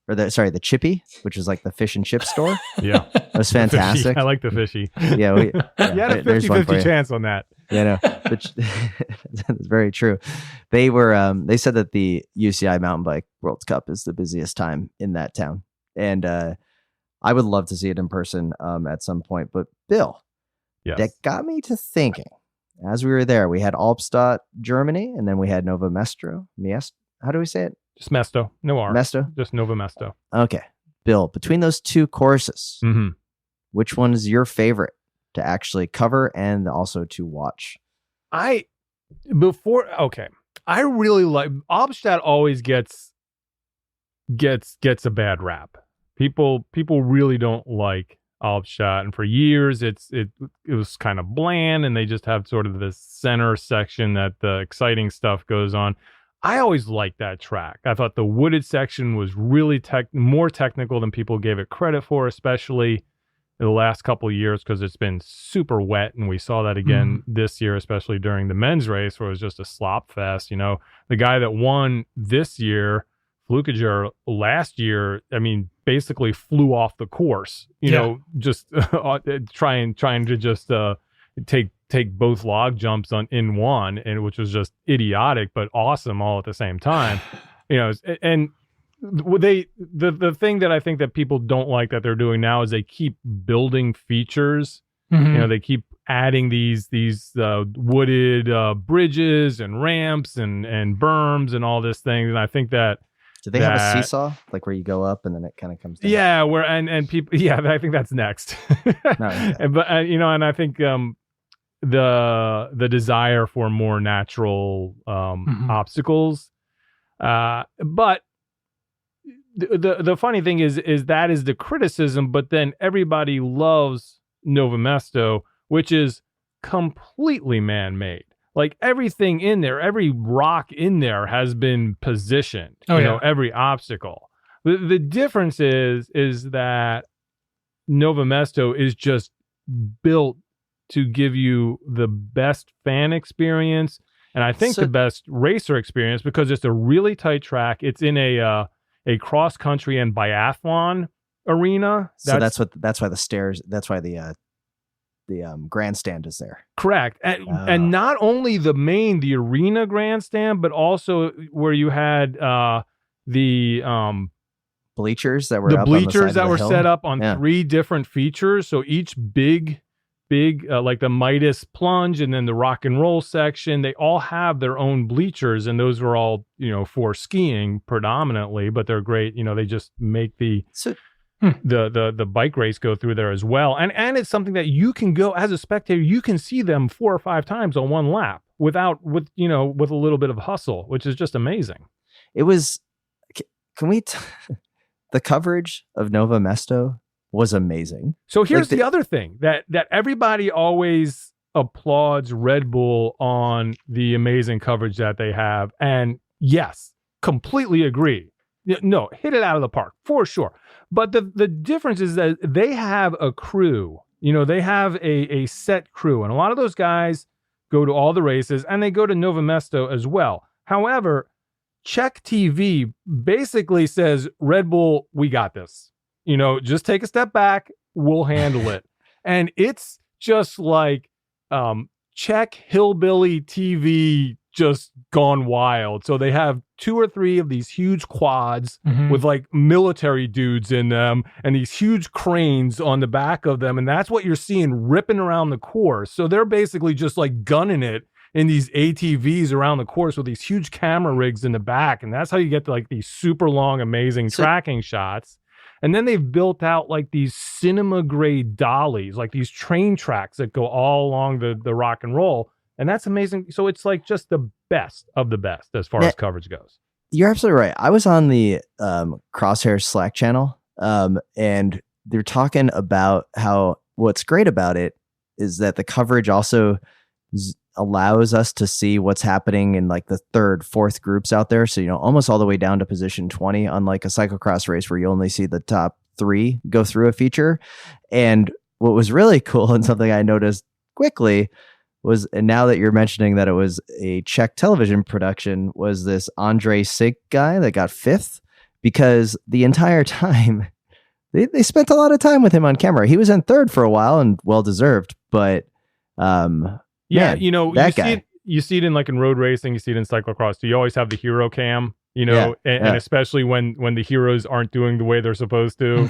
the Chippy, which is like the fish and chip store. Yeah, it was fantastic. I like the Fishy. Yeah, you had a 50-50 chance on that. Yeah, no, that's very true. They were they said that the UCI Mountain Bike World Cup is the busiest time in that town, and I would love to see it in person at some point. But Bill, that got me to thinking. As we were there, we had Albstadt, Germany, and then we had Nova Mesto. How do we say it? Just Mesto, no R. Mesto, just Nova Mesto. Okay, Bill. Between those two courses, which one is your favorite to actually cover and also to watch? I really like Albstadt. Always gets a bad rap. People really don't like Albstadt, and for years it was kind of bland, and they just have sort of this center section that the exciting stuff goes on. I always liked that track. I thought the wooded section was really more technical than people gave it credit for, especially in the last couple of years, because it's been super wet, and we saw that again this year, especially during the men's race, where it was just a slop fest. The guy that won this year, Flukiger, last year, I mean, basically flew off the course. Just trying to just take both log jumps in one, and which was just idiotic but awesome all at the same time. And the thing that I think that people don't like that they're doing now is they keep building features. They keep adding these wooded bridges and ramps and berms and all this thing, and I think that. Do they have a seesaw, like where you go up and then it kind of comes down? Yeah, and people. Yeah, I think that's next. But and I think the desire for more natural obstacles. But the funny thing is that is the criticism. But then everybody loves Nova Mesto, which is completely man-made. Like everything in there, every rock in there has been positioned. Every obstacle. The difference is that Nova Mesto is just built to give you the best fan experience, and I think the best racer experience, because it's a really tight track. It's in a cross country and biathlon arena. That's why the stairs. That's why the grandstand is there. Correct. And not only the arena grandstand, but also where you had the bleachers that were set up on 3 different features. So each big big, like the Midas plunge and then the rock and roll section, they all have their own bleachers, and those were all, for skiing predominantly, but they're great. They just make the bike race go through there as well. And it's something that you can go as a spectator, you can see them 4 or 5 times on one lap with a little bit of hustle, which is just amazing. It was, the coverage of Nova Mesto was amazing. So here's the other thing that everybody always applauds Red Bull on the amazing coverage that they have. And yes, completely agree. No, hit it out of the park for sure. But the difference is that they have a crew, they have a set crew. And a lot of those guys go to all the races and they go to Nova Mesto as well. However, Czech TV basically says, Red Bull, we got this. Just take a step back. We'll handle it. And it's just like Czech hillbilly TV just gone wild. So they have 2 or 3 of these huge quads with like military dudes in them and these huge cranes on the back of them. And that's what you're seeing ripping around the course. So they're basically just like gunning it in these ATVs around the course with these huge camera rigs in the back. And that's how you get to like these super long, amazing tracking shots. And then they've built out like these cinema grade dollies, like these train tracks that go all along the rock and roll. And that's amazing. So it's like just the best of the best as far as coverage goes. You're absolutely right. I was on the Crosshair Slack channel, and they're talking about how what's great about it is that the coverage also allows us to see what's happening in like the 3rd, 4th groups out there. So, almost all the way down to position 20, unlike a cyclocross race where you only see the top 3 go through a feature. And what was really cool and something I noticed quickly was, and now that you're mentioning that it was a Czech television production, was this Andrej Sink guy that got 5th, because the entire time they spent a lot of time with him on camera. He was in 3rd for a while and well-deserved, but yeah, man, you see it in like in road racing, you see it in cyclocross. So you always have the hero cam, and especially when the heroes aren't doing the way they're supposed to,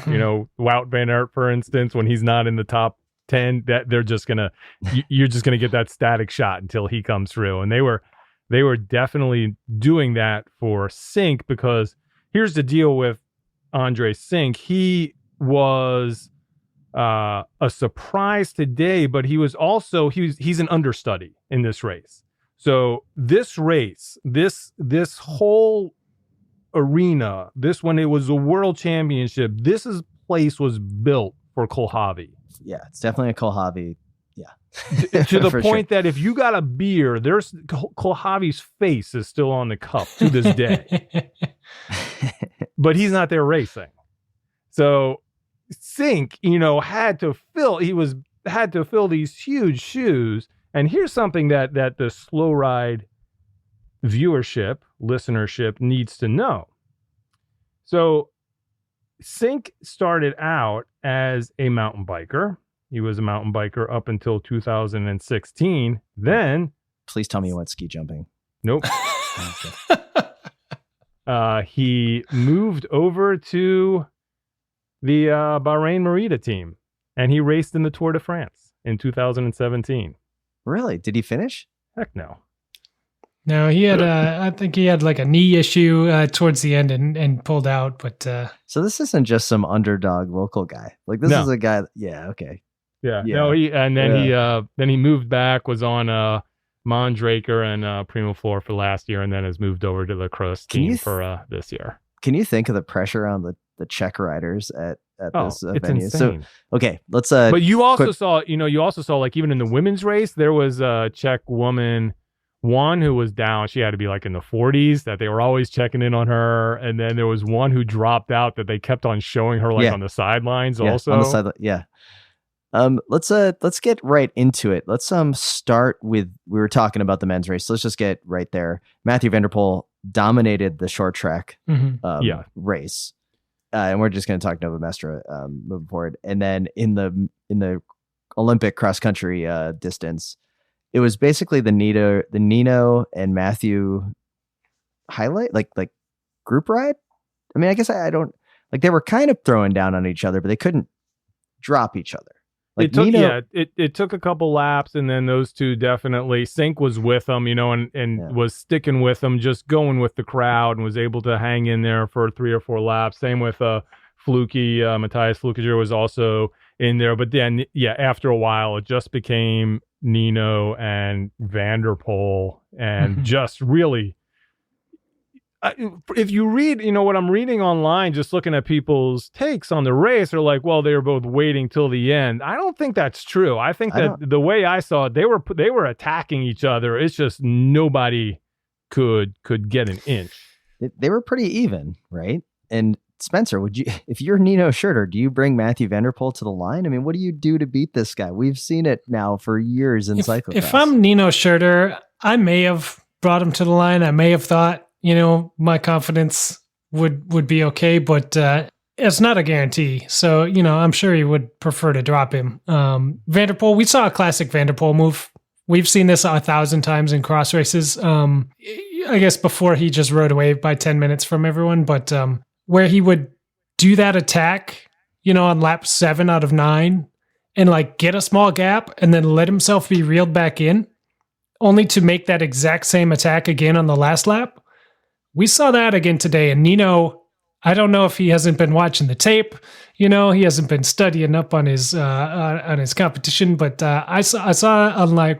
Wout van Aert, for instance, when he's not in the top 10, that you're just gonna get that static shot until he comes through. And they were definitely doing that for Sink, because here's the deal with Andrej Sink. He was a surprise today, but he was also he's an understudy in this race. So this race, this whole arena, when it was a world championship, place was built for Kohlhavi. Yeah, it's definitely a Kohlhavi. Yeah, to the point that if you got a beer, there's Kohlhavi's face is still on the cup to this day, but he's not there racing. So Sink, had to fill these huge shoes. And here's something that the slow ride listenership needs to know. So Sink started out as a mountain biker. He was a mountain biker up until 2016. Then, please tell me you went ski jumping. Nope. He moved over to the Bahrain Merida team, and he raced in the Tour de France in 2017. Really? Did he finish? Heck no. No, he had I think he had like a knee issue towards the end and pulled out. But so this isn't just some underdog local guy. Like this is a guy. Yeah. Okay. Yeah. No. Then he moved back. Was on Mondraker and Primo Floor for last year, and then has moved over to the Cross team for this year. Can you think of the pressure on the Czech riders at this venue? Insane. So okay, let's. But you also saw like even in the women's race, there was a Czech woman. One who was down, she had to be like in the 40s, that they were always checking in on her. And then there was one who dropped out that they kept on showing her on the sidelines also. On the sideline, yeah. Let's get right into it. Let's start with, we were talking about the men's race. So let's just get right there. Mathieu van der Poel dominated the short track race. And we're just going to talk Nova Mesto moving forward. And then in the Olympic cross country distance, it was basically the Nino and Matthew highlight, like group ride. I mean, I guess I don't like, they were kind of throwing down on each other, but they couldn't drop each other. Like it took a couple laps, and then those two definitely. Sink was with them, and was sticking with them, just going with the crowd, and was able to hang in there for 3 or 4 laps. Same with Fluky, Matthias Flukiger was also in there, but then after a while, it just became Nino and Van der Poel, and just really. If you read, what I'm reading online, just looking at people's takes on the race, they're like, well, they were both waiting till the end. I don't think that's true. I think that the way I saw it, they were attacking each other. It's just nobody could get an inch. They were pretty even, right? And Spencer, would you, if you're Nino Schurter, do you bring Matthew Van der Poel to the line? I mean, what do you do to beat this guy? We've seen it now for years in cyclocross. If I'm Nino Schurter, I may have brought him to the line. I may have thought, my confidence would be okay, but it's not a guarantee. So, I'm sure he would prefer to drop him. Van der Poel, we saw a classic Van der Poel move. We've seen this 1,000 times in cross races. I guess before he just rode away by 10 minutes from everyone, but where he would do that attack, on lap 7 out of 9 and get a small gap and then let himself be reeled back in, only to make that exact same attack again on the last lap. We saw that again today, and Nino, I don't know if he hasn't been watching the tape, he hasn't been studying up on his competition, but I saw on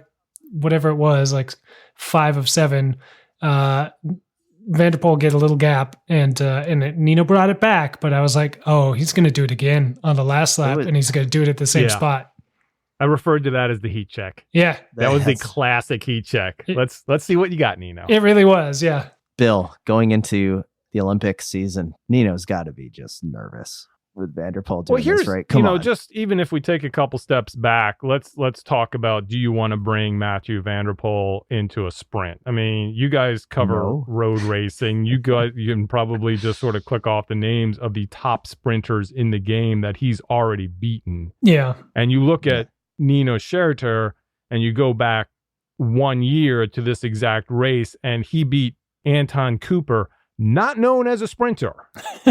whatever it was, 5 of 7, Van der Poel get a little gap, and Nino brought it back, but I was like, oh, he's going to do it again on the last lap, and he's going to do it at the same spot. I referred to that as the heat check. Yeah, that was the classic heat check. Let's see what you got, Nino. It really was, yeah. Bill, going into the Olympic season, Nino's got to be just nervous with Van der Poel doing this, right? Come on. Just even if we take a couple steps back, let's talk about, do you want to bring Mathieu van der Poel into a sprint? I mean, you guys cover road racing. You can probably just sort of click off the names of the top sprinters in the game that he's already beaten. Yeah. And you look at Nino Schurter and you go back 1 year to this exact race, and he beat Anton Cooper, not known as a sprinter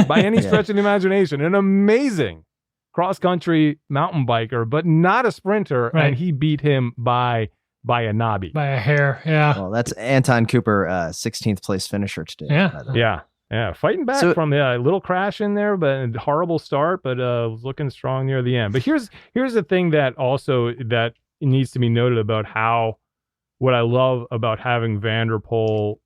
by any stretch of the imagination, an amazing cross-country mountain biker, but not a sprinter, and he beat him by a knobby. By a hair, yeah. Well, that's Anton Cooper, 16th place finisher today. Yeah. Fighting back from a little crash in there, but a horrible start, but was looking strong near the end. But here's the thing that needs to be noted about what I love about having Van der Poel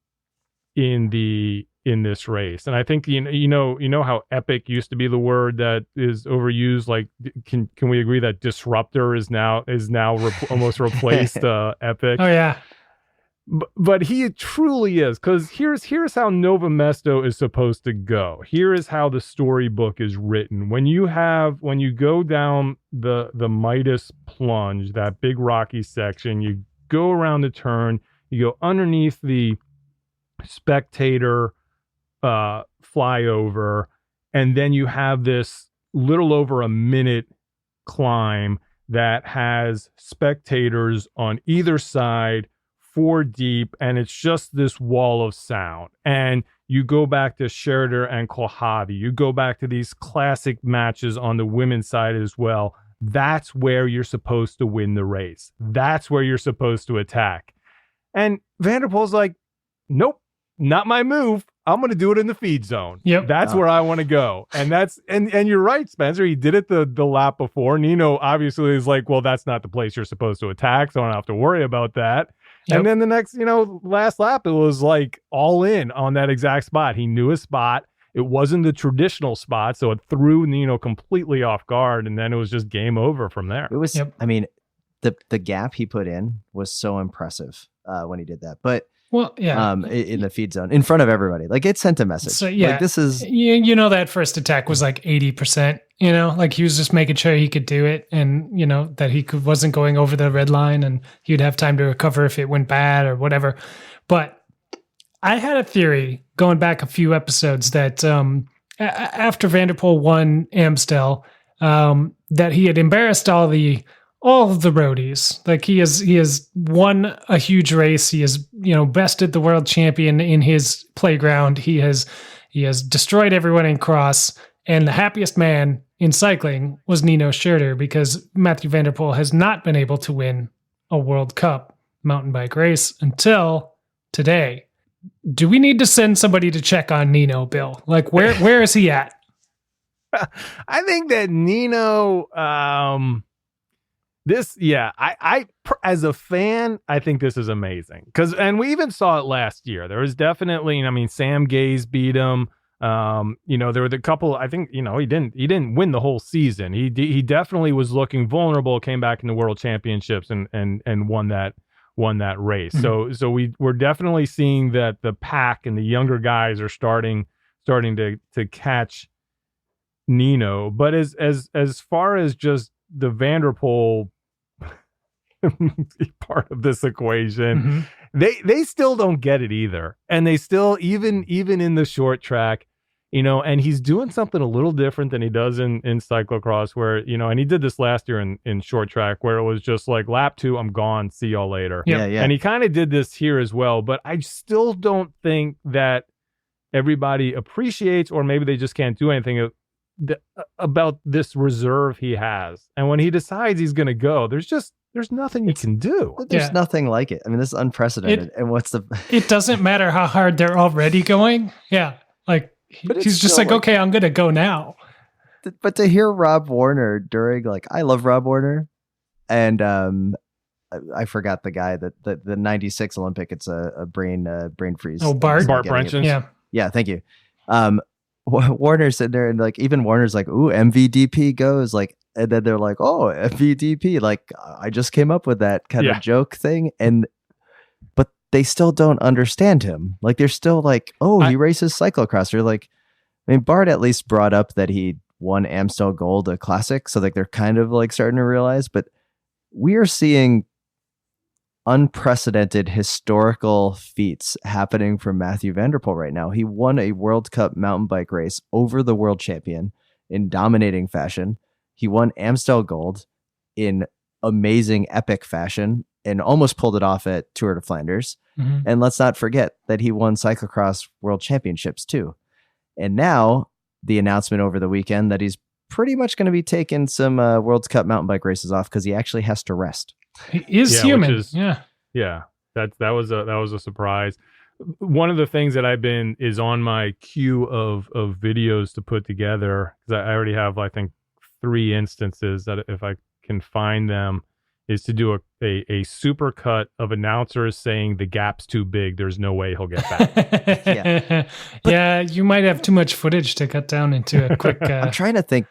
in this race. And I think you know how epic used to be the word that is overused. Like, can we agree that disruptor is now almost replaced epic? Oh yeah. But he truly is, because here's how Nova Mesto is supposed to go. Here is how the storybook is written. When you go down the Midas plunge, that big rocky section, you go around the turn, you go underneath the spectator flyover, and then you have this little over a minute climb that has spectators on either side, 4 deep, and it's just this wall of sound. And you go back to Schurter and Kohlhavi, you go back to these classic matches on the women's side as well. That's where you're supposed to win the race. That's where you're supposed to attack. And Van der Poel's like, nope, not my move. I'm going to do it in the feed zone. Yep. That's where I want to go. And and you're right, Spencer. He did it the lap before. Nino obviously is like, well, that's not the place you're supposed to attack, so I don't have to worry about that. Yep. And then the next, last lap, it was like all in on that exact spot. He knew his spot. It wasn't the traditional spot, so it threw Nino completely off guard, and then it was just game over from there. It was, I mean, the gap he put in was so impressive when he did that. But well, yeah, in the feed zone in front of everybody, like it sent a message. So yeah, this is that first attack was like 80%. Like he was just making sure he could do it, and that he wasn't going over the red line, and he'd have time to recover if it went bad or whatever. But I had a theory going back a few episodes that after Van der Poel won Amstel, that he had embarrassed all of the roadies. Like he has won a huge race. He has bested the world champion in his playground. He has destroyed everyone in cross, and the happiest man in cycling was Nino Schurter, because Mathieu van der Poel has not been able to win a World Cup mountain bike race until today. Do we need to send somebody to check on Nino, Bill? Like, where is he at? I think that Nino, I as a fan, I think this is amazing, and we even saw it last year. There was definitely, Sam Gaze beat him. There were a couple. I think he didn't win the whole season. He definitely was looking vulnerable. Came back in the World Championships and won that race. Mm-hmm. So we're definitely seeing that the pack and the younger guys are starting to catch Nino. But as far as just the Van der Poel part of this equation, they still don't get it either, and they still even in the short track, and he's doing something a little different than he does in cyclocross, where and he did this last year in short track, where it was just like lap 2, I'm gone, see y'all later. Yeah. And he kind of did this here as well, but I still don't think that everybody appreciates, or maybe they just can't do anything about this reserve he has. And when he decides he's going to go, there's nothing you can do. There's nothing like it. I mean, this is unprecedented. It doesn't matter how hard they're already going. Yeah. Like, he's just like, okay, I'm going to go now. But to hear Rob Warner during, I love Rob Warner, and I forgot the guy that the 96 Olympic, it's a brain freeze. Oh, Bart Brenchens. Yeah. Thank you. Warner's sitting there, and even Warner's like, ooh, MVDP goes, and then they're like, oh, MVDP, I just came up with that kind of joke thing, but they still don't understand him. They're still he races cyclocross. They're Bart at least brought up that he won Amstel Gold, a classic, so they're kind of starting to realize. But we are seeing unprecedented historical feats happening from Mathieu van der Poel right now. He won a World Cup mountain bike race over the world champion in dominating fashion. He won Amstel Gold in amazing, epic fashion and almost pulled it off at Tour de Flanders. Mm-hmm. And let's not forget that he won cyclocross world championships too. And now the announcement over the weekend that he's pretty much going to be taking some World Cup mountain bike races off because he actually has to rest. He is human. That was a surprise. One of the things that is on my queue of videos to put together, because I already have, I think, 3 instances that if I can find them, is to do a super cut of announcers saying the gap's too big, there's no way he'll get back. Yeah, you might have too much footage to cut down into a quick I'm trying to think.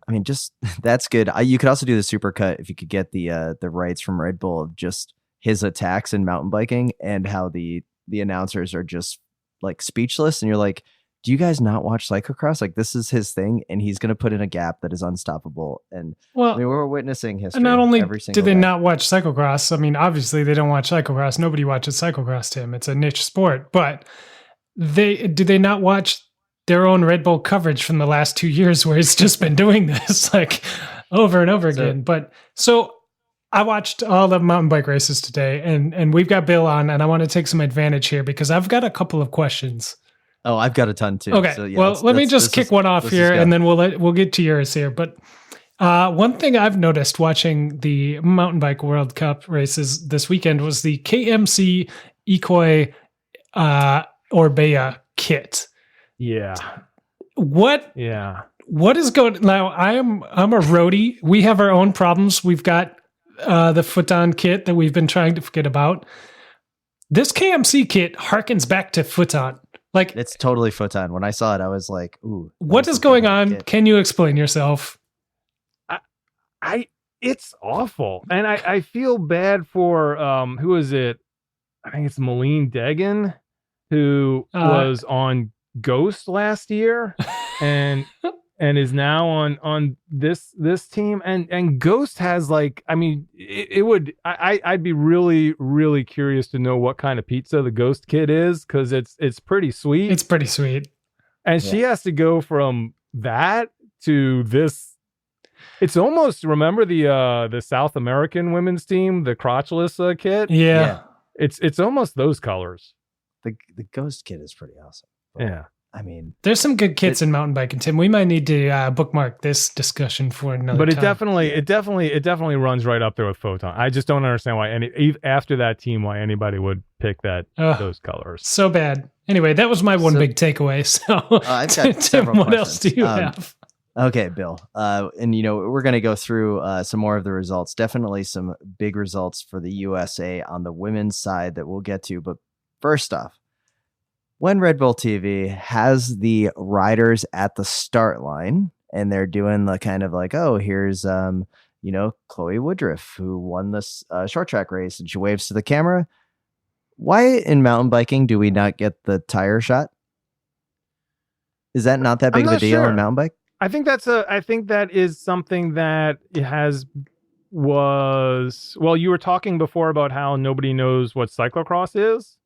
I mean, just that's good. You could also do the super cut if you could get the rights from Red Bull of just his attacks in mountain biking and how the announcers are just speechless, and you're like, do you guys not watch cyclocross? This is his thing, and he's going to put in a gap that is unstoppable. And we're witnessing history. And not only do they day. not watch cyclocross, obviously they don't watch cyclocross. Nobody watches cyclocross, Tim. It's a niche sport. But do they not watch their own Red Bull coverage from the last 2 years where he's just been doing this over and over again? But so I watched all the mountain bike races today, and we've got Bill on, and I want to take some advantage here because I've got a couple of questions. Oh, I've got a ton too. Okay. So, let me just kick one off here, and then we'll get to yours here. But one thing I've noticed watching the mountain bike World Cup races this weekend was the KMC Ecoy Orbea kit. Yeah. What is going now? I'm a roadie. We have our own problems. We've got the Futon kit that we've been trying to forget about. This KMC kit harkens back to Futon. It's totally Futon. When I saw it, I was like, ooh. What is going on? Kit. Can you explain yourself? It's awful. And I feel bad for who is it? I think it's Malene Degan, who was on Ghost last year and is now on this team, and Ghost has I'd be really, really curious to know what kind of pizza the Ghost kid is, because it's pretty sweet. It's pretty sweet. And she has to go from that to this. It's almost, remember the South American women's team, the crotchless kit? Yeah. It's almost those colors. The Ghost kit is pretty awesome. Yeah. I mean, there's some good kits in mountain biking, Tim. We might need to bookmark this discussion for another But time. it definitely runs right up there with Photon. I just don't understand why after that team, why anybody would pick those colors. So bad. Anyway, that was my one big takeaway. So I've got Tim, several what questions. else do you have? Okay, Bill. And we're going to go through some more of the results. Definitely some big results for the USA on the women's side that we'll get to. But first off, when Red Bull TV has the riders at the start line and they're doing the kind of like, oh, here's, Chloe Woodruff, who won this short track race, and she waves to the camera. Why in mountain biking do we not get the tire shot? Is that not that big of a deal in mountain bike? I think that is something that you were talking before about how nobody knows what cyclocross is.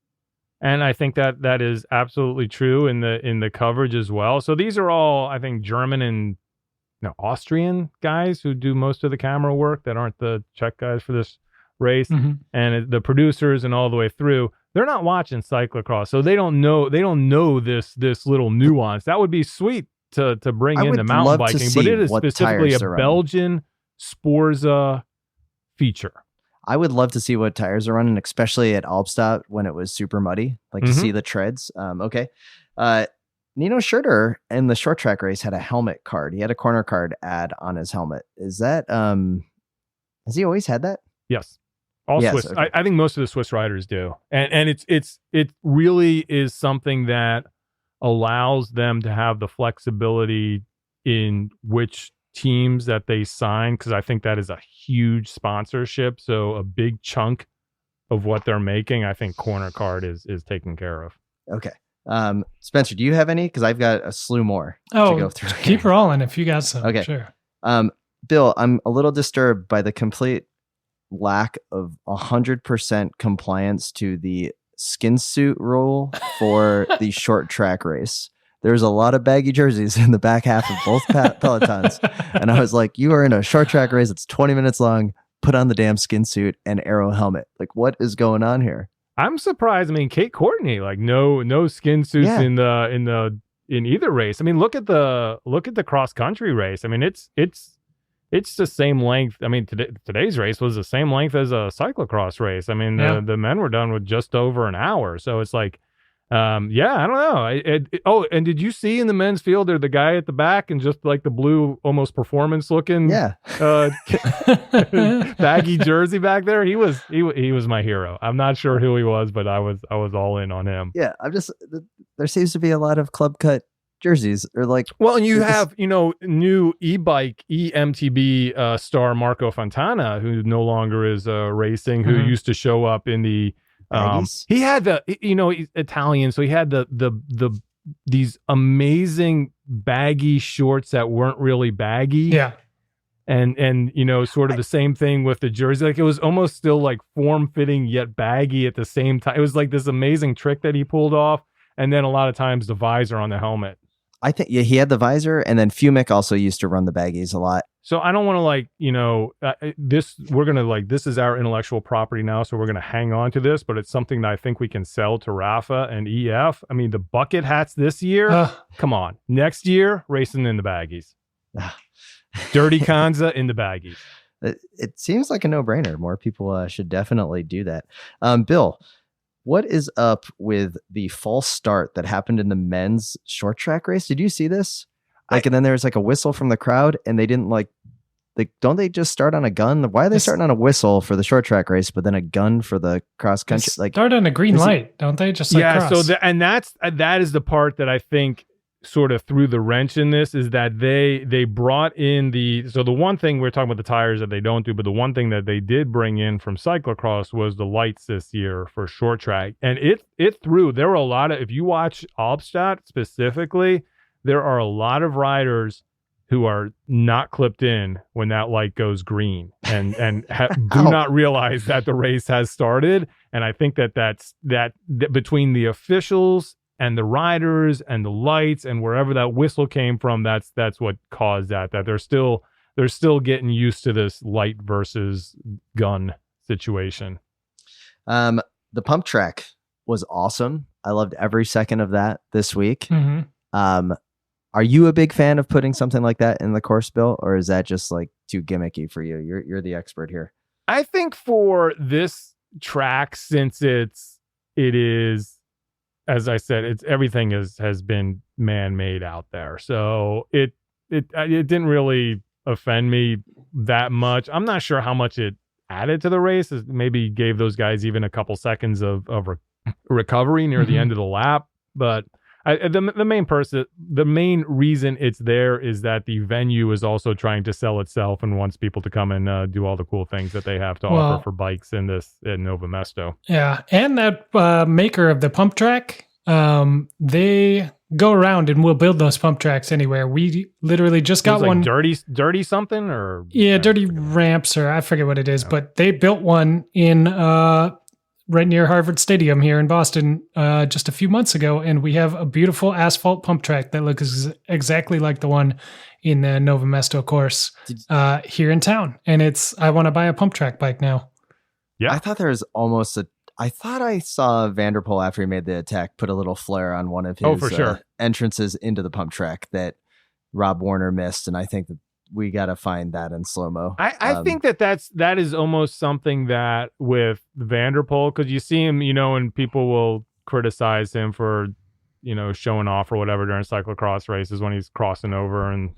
And I think that is absolutely true in the coverage as well. So these are all, I think, German and Austrian guys who do most of the camera work that aren't the Czech guys for this race. Mm-hmm. And the producers and all the way through, they're not watching cyclocross, so they don't know this little nuance. That would be sweet to bring into mountain biking, but it is specifically a Belgian Sporza feature. I would love to see what tires are running, especially at Albstadt when it was super muddy, to see the treads. Okay. Nino Schurter in the short track race had a helmet card. He had a corner card ad on his helmet. Is that, has he always had that? Yes. All Swiss. Okay. I think most of the Swiss riders do. And it really is something that allows them to have the flexibility in which teams that they sign, because I think that is a huge sponsorship. So a big chunk of what they're making, I think corner card is taken care of. Okay. Spencer, do you have any? Because I've got a slew more to go through. Keep rolling if you got some. Okay. Sure. Bill, I'm a little disturbed by the complete lack of 100% compliance to the skin suit rule for the short track race. There's a lot of baggy jerseys in the back half of both pelotons. And I was like, you are in a short track race. It's 20 minutes long. Put on the damn skin suit and aero helmet. Like, what is going on here? I'm surprised. I mean, Kate Courtney, like no skin suits in either race. I mean, look at the cross country race. I mean, it's the same length. I mean, today's race was the same length as a cyclocross race. I mean, the men were done with just over an hour. So it's like, I don't know. And did you see in the men's field there the guy at the back and just like the blue, almost performance looking, baggy jersey back there? He was my hero. I'm not sure who he was, but I was all in on him. Yeah, there seems to be a lot of club cut jerseys, or like, well, and you have new e-bike EMTB star Marco Fontana, who no longer is racing, who used to show up in the he had he's Italian, so he had these amazing baggy shorts that weren't really baggy, and sort of the same thing with the jersey. Like, it was almost still like form fitting yet baggy at the same time. It was like this amazing trick that he pulled off, and then a lot of times the visor on the helmet. I think he had the visor, and then Fumick also used to run the baggies a lot. So I don't want to this is our intellectual property now, so we're going to hang on to this, but it's something that I think we can sell to Rafa and EF. I mean, the bucket hats this year, come on. Next year, racing in the baggies. Dirty Kanza in the baggies. It seems like a no-brainer. More people should definitely do that. Bill, what is up with the false start that happened in the men's short track race? Did you see this? And then there's like a whistle from the crowd, and they didn't don't they just start on a gun? Why are they starting on a whistle for the short track race, but then a gun for the cross country? Start on a green light, don't they? Just cross. So that is the part that I think sort of threw the wrench in this, is that they brought in the one thing we're talking about, the tires that they don't do, but the one thing that they did bring in from cyclocross was the lights this year for short track, and it threw. There were a lot of, if you watch Albstadt specifically, there are a lot of riders who are not clipped in when that light goes green and do not realize that the race has started. And I think that between the officials and the riders and the lights and wherever that whistle came from, that's what caused that they're still getting used to this light versus gun situation. The pump track was awesome. I loved every second of that this week. Are you a big fan of putting something like that in the course, Bill, or is that just like too gimmicky for you? You're the expert here. I think for this track, since it is, as I said, it's everything has been man-made out there, so it didn't really offend me that much. I'm not sure how much it added to the race. It maybe gave those guys even a couple seconds of recovery near the end of the lap, but. The main reason it's there is that the venue is also trying to sell itself and wants people to come and do all the cool things that they have to offer for bikes in Nova Mesto. Yeah, and that maker of the pump track, they go around and will build those pump tracks anywhere. We literally just got one. Dirty something or dirty ramps, or I forget what it is, but they built one in right near Harvard Stadium here in Boston just a few months ago, and we have a beautiful asphalt pump track that looks exactly like the one in the Nova Mesto course here in town. And I want to buy a pump track bike now. Yeah, I thought there was I thought I saw Vanderpool after he made the attack put a little flare on one of his entrances into the pump track that Rob Warner missed, and I think that we got to find that in slow-mo. I think that is almost something that with Vanderpool, because you see him, and people will criticize him for, showing off or whatever during cyclocross races when he's crossing over and,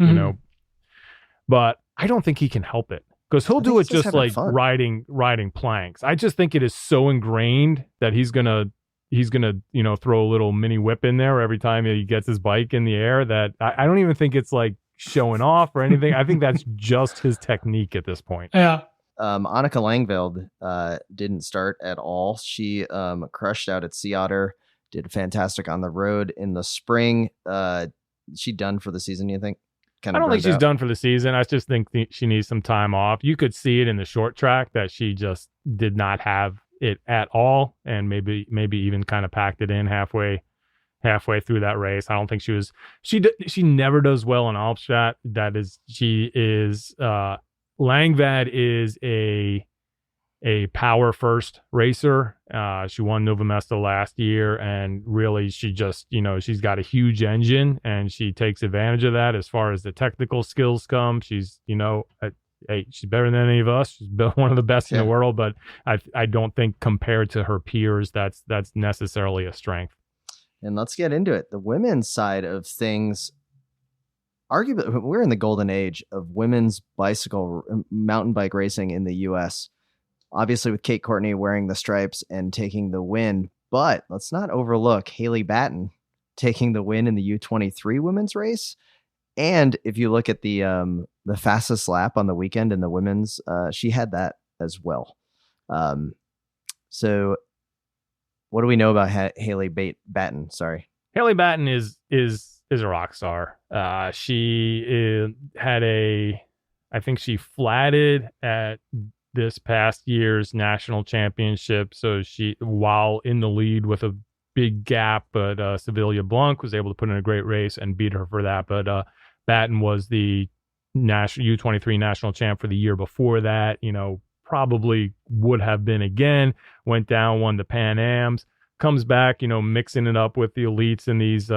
but I don't think he can help it because he'll do it just like riding planks. I just think it is so ingrained that he's gonna throw a little mini whip in there every time he gets his bike in the air that I don't even think it's like showing off or anything. I think that's just his technique at this point. Yeah. Annika Langveld didn't start at all. She crushed out at Sea Otter, did fantastic on the road in the spring. She done for the season, you think? I don't think she's done for the season. I just think she needs some time off. You could see it in the short track that she just did not have it at all, and maybe even kind of packed it in halfway through that race. I don't think she never does well on Alpstadt. Langvad is a power first racer. She won Nova Mesto last year, and really she just, she's got a huge engine and she takes advantage of that as far as the technical skills come. She's, she's better than any of us. She's one of the best in the world, but I don't think compared to her peers, that's necessarily a strength. And let's get into it. The women's side of things, arguably, we're in the golden age of women's mountain bike racing in the U.S. Obviously, with Kate Courtney wearing the stripes and taking the win. But let's not overlook Haley Batten taking the win in the U23 women's race. And if you look at the fastest lap on the weekend in the women's, she had that as well. So what do we know about Haley Batten? Sorry. Haley Batten is a rock star. She I think she flatted at this past year's national championship. So while in the lead with a big gap, but Sevilla Blanc was able to put in a great race and beat her for that. But Batten was the U23 national champ for the year before that. Probably would have been again. Went down, won the Pan Ams, comes back, mixing it up with the elites in these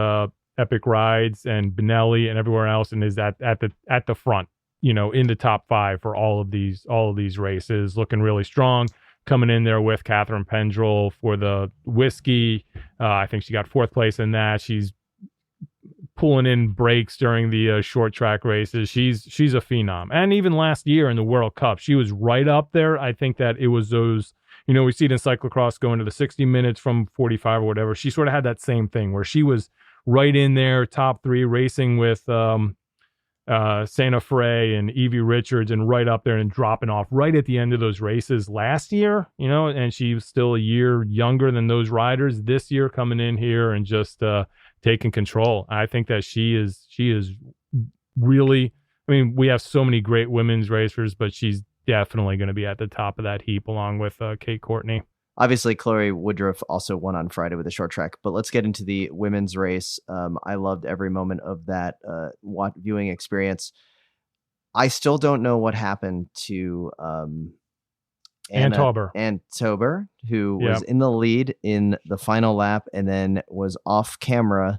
epic rides and Benelli and everywhere else, and is at the front, in the top 5 for all of these races, looking really strong. Coming in there with Catherine Pendrell for the whiskey. I think she got 4th place in that. She's pulling in breaks during the short track races. She's a phenom. And even last year in the World Cup, she was right up there. I think that it was those, we see it in cyclocross going to the 60 minutes from 45 or whatever. She sort of had that same thing where she was right in there, top 3, racing with Santa Fe and Evie Richards, and right up there and dropping off right at the end of those races last year, and she was still a year younger than those riders this year, coming in here and just taking control. I think that she is really, we have so many great women's racers, but she's definitely going to be at the top of that heap along with Kate Courtney. Obviously, Chloe Woodruff also won on Friday with a short track, but let's get into the women's race. I loved every moment of that viewing experience. I still don't know what happened to Ann Tober, who was in the lead in the final lap and then was off camera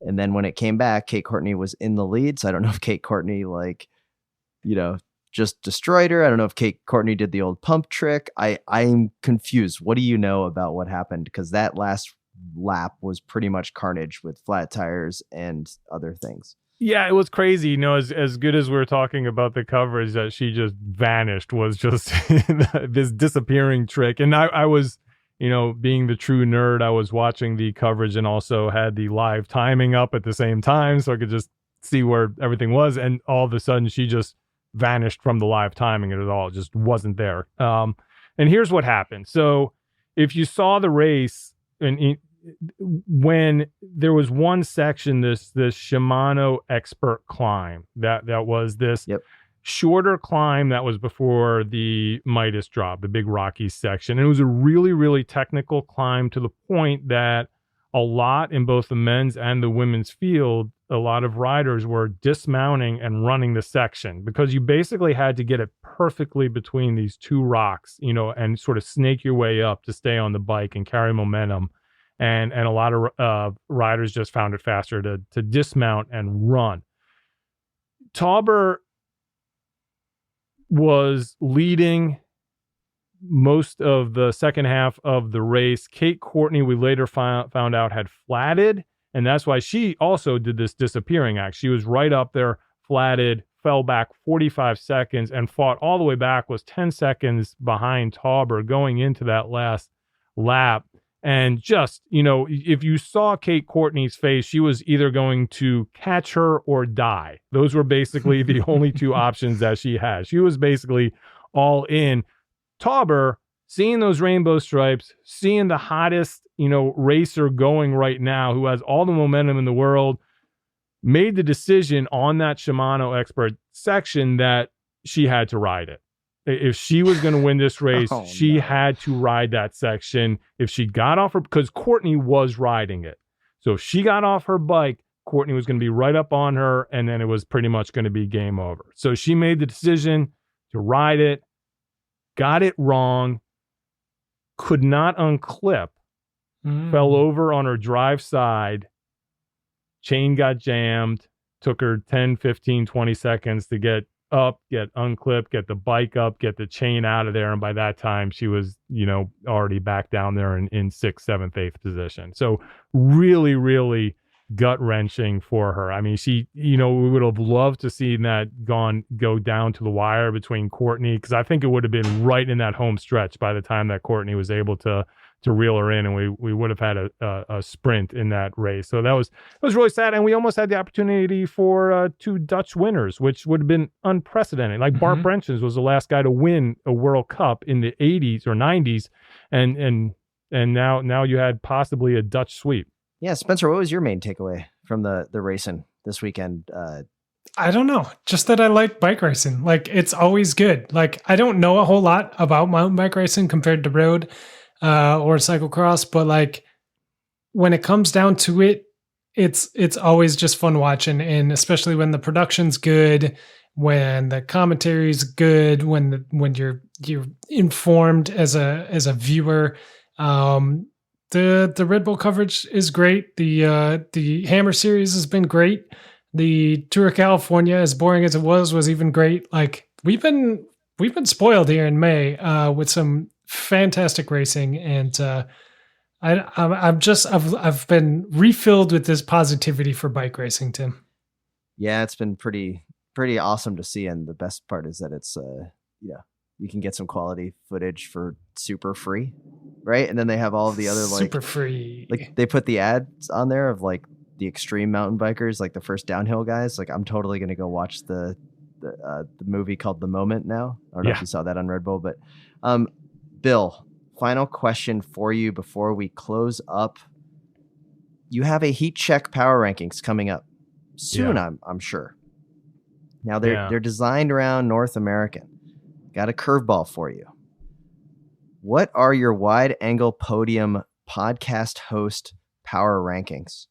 And then when it came back, Kate Courtney was in the lead. So I don't know if Kate Courtney, like, just destroyed her. I don't know if Kate Courtney did the old pump trick. I'm confused. What do you know about what happened? Because that last lap was pretty much carnage with flat tires and other things. Yeah, it was crazy. As good as we were talking about the coverage that she just vanished was just this disappearing trick. And I was, being the true nerd, I was watching the coverage and also had the live timing up at the same time so I could just see where everything was. And all of a sudden she just vanished from the live timing at all. It just wasn't there. And here's what happened. So if you saw the race when there was one section, this Shimano expert climb, that was this shorter climb that was before the Midas drop, the big rocky section. And it was a really, really technical climb to the point that a lot in both the men's and the women's field, a lot of riders were dismounting and running the section because you basically had to get it perfectly between these two rocks, and sort of snake your way up to stay on the bike and carry momentum. And a lot of riders just found it faster to dismount and run. Tauber was leading most of the second half of the race. Kate Courtney, we later found out, had flatted, and that's why she also did this disappearing act. She was right up there, flatted, fell back 45 seconds, and fought all the way back, was 10 seconds behind Tauber going into that last lap. And just, if you saw Kate Courtney's face, she was either going to catch her or die. Those were basically the only two options that she had. She was basically all in. Tauber, seeing those rainbow stripes, seeing the hottest, racer going right now, who has all the momentum in the world, made the decision on that Shimano expert section that she had to ride it. If she was going to win this race, she had to ride that section. If she got off her, because Courtney was riding it. So if she got off her bike, Courtney was going to be right up on her, and then it was pretty much going to be game over. So she made the decision to ride it, got it wrong, could not unclip, fell over on her drive side, chain got jammed, took her 10, 15, 20 seconds to get up, get unclipped, get the bike up, get the chain out of there. And by that time she was, already back down there in 6th, 7th, 8th position. So really, really gut wrenching for her. I mean, she, we would have loved to see that go down to the wire between Courtney, because I think it would have been right in that home stretch by the time that Courtney was able to reel her in, and we would have had a sprint in that race. So it was really sad, and we almost had the opportunity for 2 Dutch winners, which would have been unprecedented. Like Bart Brenschens was the last guy to win a World Cup in the 80s or 90s, and now you had possibly a Dutch sweep. Yeah, Spencer, what was your main takeaway from the racing this weekend? I don't know. Just that I like bike racing. Like, it's always good. Like, I don't know a whole lot about mountain bike racing compared to road or cyclocross, but like when it comes down to it, it's always just fun watching. And especially when the production's good, when the commentary is good, when you're informed as a viewer. The Red Bull coverage is great. The Hammer series has been great. The Tour of California, as boring as it was even great. Like, we've been spoiled here in May with some fantastic racing, and I've been refilled with this positivity for bike racing, Tim. Yeah, it's been pretty awesome to see, and the best part is that it's you can get some quality footage for super free, right? And then they have all of the other super free. Like, they put the ads on there of like the extreme mountain bikers, like the first downhill guys. Like, I'm totally gonna go watch the movie called The Moment now. I don't know if you saw that on Red Bull, but Bill, final question for you before we close up. You have a heat check power rankings coming up soon, I'm sure. Now they're designed around North American. Got a curveball for you. What are your Wide Angle Podium podcast host power rankings?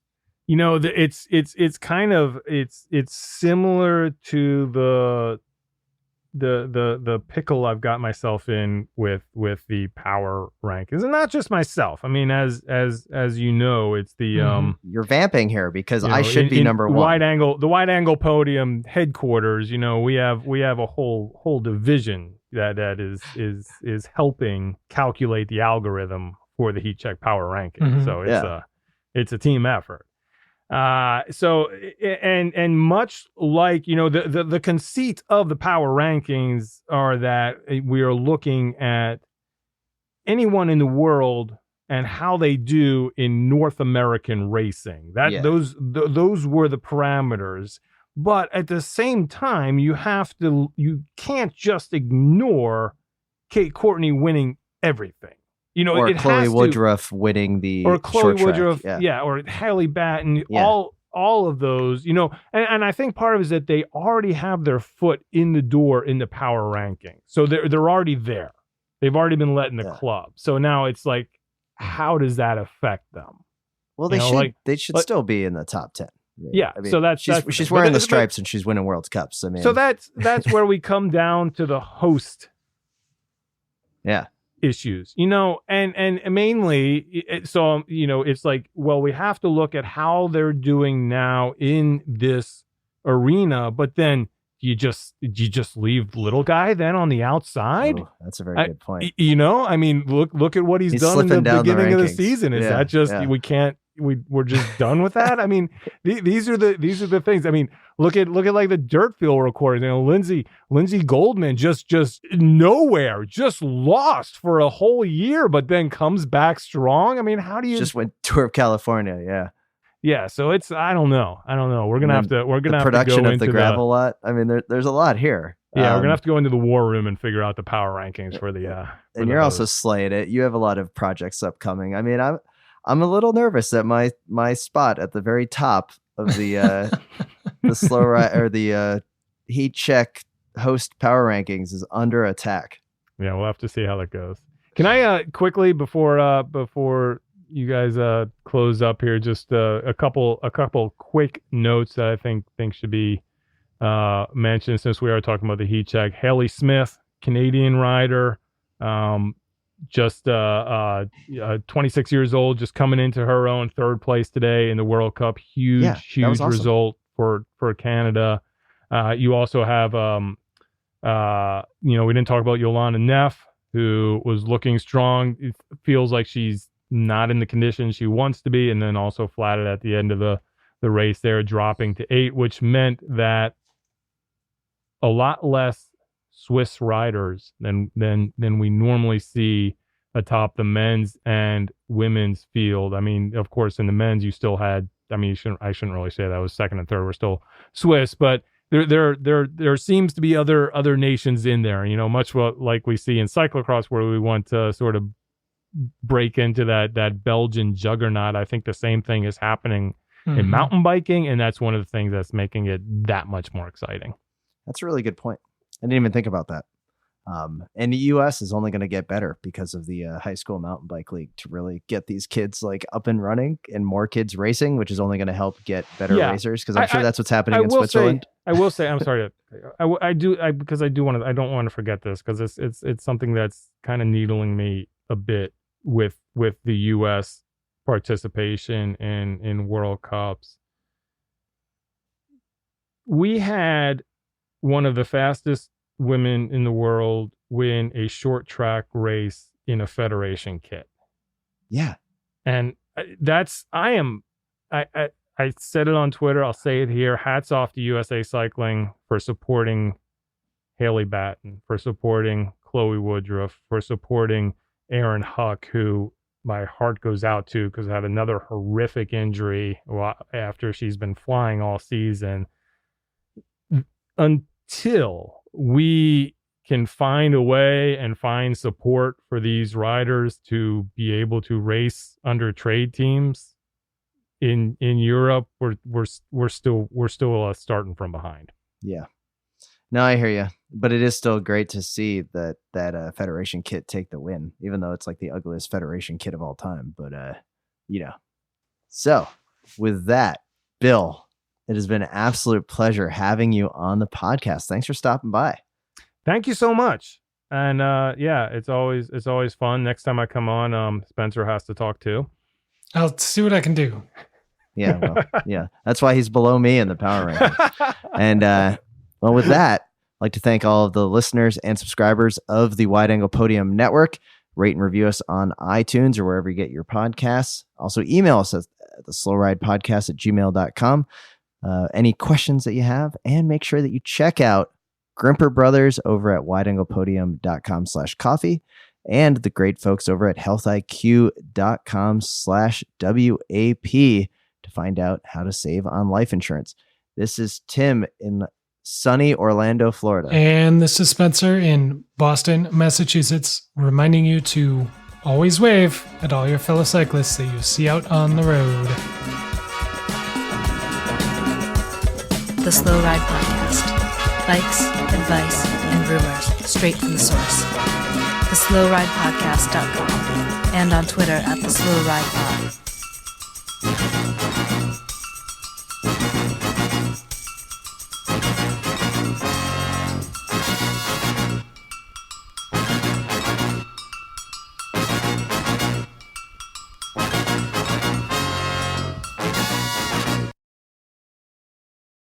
It's kind of it's similar to the pickle I've got myself in with the power rankings, and not just myself. I mean, as you know, it's the you're vamping here because I should be number one. The Wide Angle Podium headquarters. You know, we have a whole division that is helping calculate the algorithm for the Heat Check Power Ranking. So it's a team effort. So much like, you know, the conceit of the power rankings are that we are looking at anyone in the world and how they do in North American racing. Those were the parameters. But at the same time, you can't just ignore Kate Courtney winning everything. You know, or Chloe Woodruff winning the or Chloe short Woodruff, track, or Haley Batten, all of those, you know, and I think part of it is that they already have their foot in the door in the power ranking, so they're already there. They've already been let in the club. So now it's like, how does that affect them? Well, they should still be in the top 10. Right? Yeah, I mean, so she's wearing the stripes and she's winning World Cups. I mean, so that's where we come down to the host. Issues, you know, and mainly, so, you know, it's like, well, we have to look at how they're doing now in this arena, but then you just leave little guy then on the outside. Oh, that's a very good point. You know, I mean, look at what he's done in the beginning of the season. Is that just we're just done with that? I mean, these are the things. I mean, look at like the dirt field recordings. You know, Lindsay Goldman just nowhere, just lost for a whole year, but then comes back strong. I mean, how do you just went Tour of California? Yeah. So it's, I don't know. We're gonna have to production go of into the gravel lot. I mean, there's a lot here. Yeah, we're gonna have to go into the war room and figure out the power rankings for the. And you're also slaying it. You have a lot of projects upcoming. I mean, I'm a little nervous that my spot at the very top of the the slow ride or the Heat Check host power rankings is under attack. Yeah, we'll have to see how that goes. Can I quickly before you guys close up here, just a couple quick notes that I think should be mentioned since we are talking about the Heat Check. Haley Smith, Canadian rider, just 26 years old, just coming into her own third place today in the World Cup. Huge awesome result for Canada. You also have we didn't talk about Yolanda Neff, who was looking strong. It feels like she's not in the condition she wants to be, and then also flatted at the end of the race there, dropping to 8, which meant that a lot less Swiss riders than we normally see atop the men's and women's field. I mean, of course, in the men's you still had, I mean, I shouldn't really say that was second and third were still Swiss, but there seems to be other nations in there, you know, much like we see in cyclocross, where we want to sort of break into that Belgian juggernaut. I think the same thing is happening in mountain biking, and that's one of the things that's making it that much more exciting. That's a really good point. I didn't even think about that. And the U.S. is only going to get better because of the high school mountain bike league to really get these kids like up and running and more kids racing, which is only going to help get better racers. Because I'm sure that's what's happening in Switzerland. I will say, I'm sorry, I don't want to forget this, because it's something that's kind of needling me a bit with the U.S. participation in World Cups. We had one of the fastest women in the world win a short track race in a federation kit. Yeah. And I said it on Twitter, I'll say it here. Hats off to USA Cycling for supporting Haley Batten, for supporting Chloe Woodruff, for supporting Aaron Huck, who my heart goes out to because I had another horrific injury after she's been flying all season. Until we can find a way and find support for these riders to be able to race under trade teams in Europe, we're still starting from behind. Yeah, no, I hear you, but it is still great to see that federation kit take the win, even though it's like the ugliest federation kit of all time. But so with that, Bill, it has been an absolute pleasure having you on the podcast. Thanks for stopping by. thank you so much. And it's always fun. Next time I come on, Spencer has to talk too. I'll see what I can do. Yeah, well, yeah. That's why he's below me in the power rankings. And well, with that, I'd like to thank all of the listeners and subscribers of the Wide Angle Podium Network. Rate and review us on iTunes or wherever you get your podcasts. Also, email us at theslowridepodcast@gmail.com. Any questions that you have, and make sure that you check out Grimpeur Brothers over at wideanglepodium.com/coffee and the great folks over at healthiq.com/WAP to find out how to save on life insurance. This is Tim in sunny Orlando, Florida. And this is Spencer in Boston, Massachusetts, reminding you to always wave at all your fellow cyclists that you see out on the road. The Slow Ride Podcast. Bikes, advice, and rumors straight from the source. TheSlowRidePodcast.com and on Twitter at TheSlowRidePod.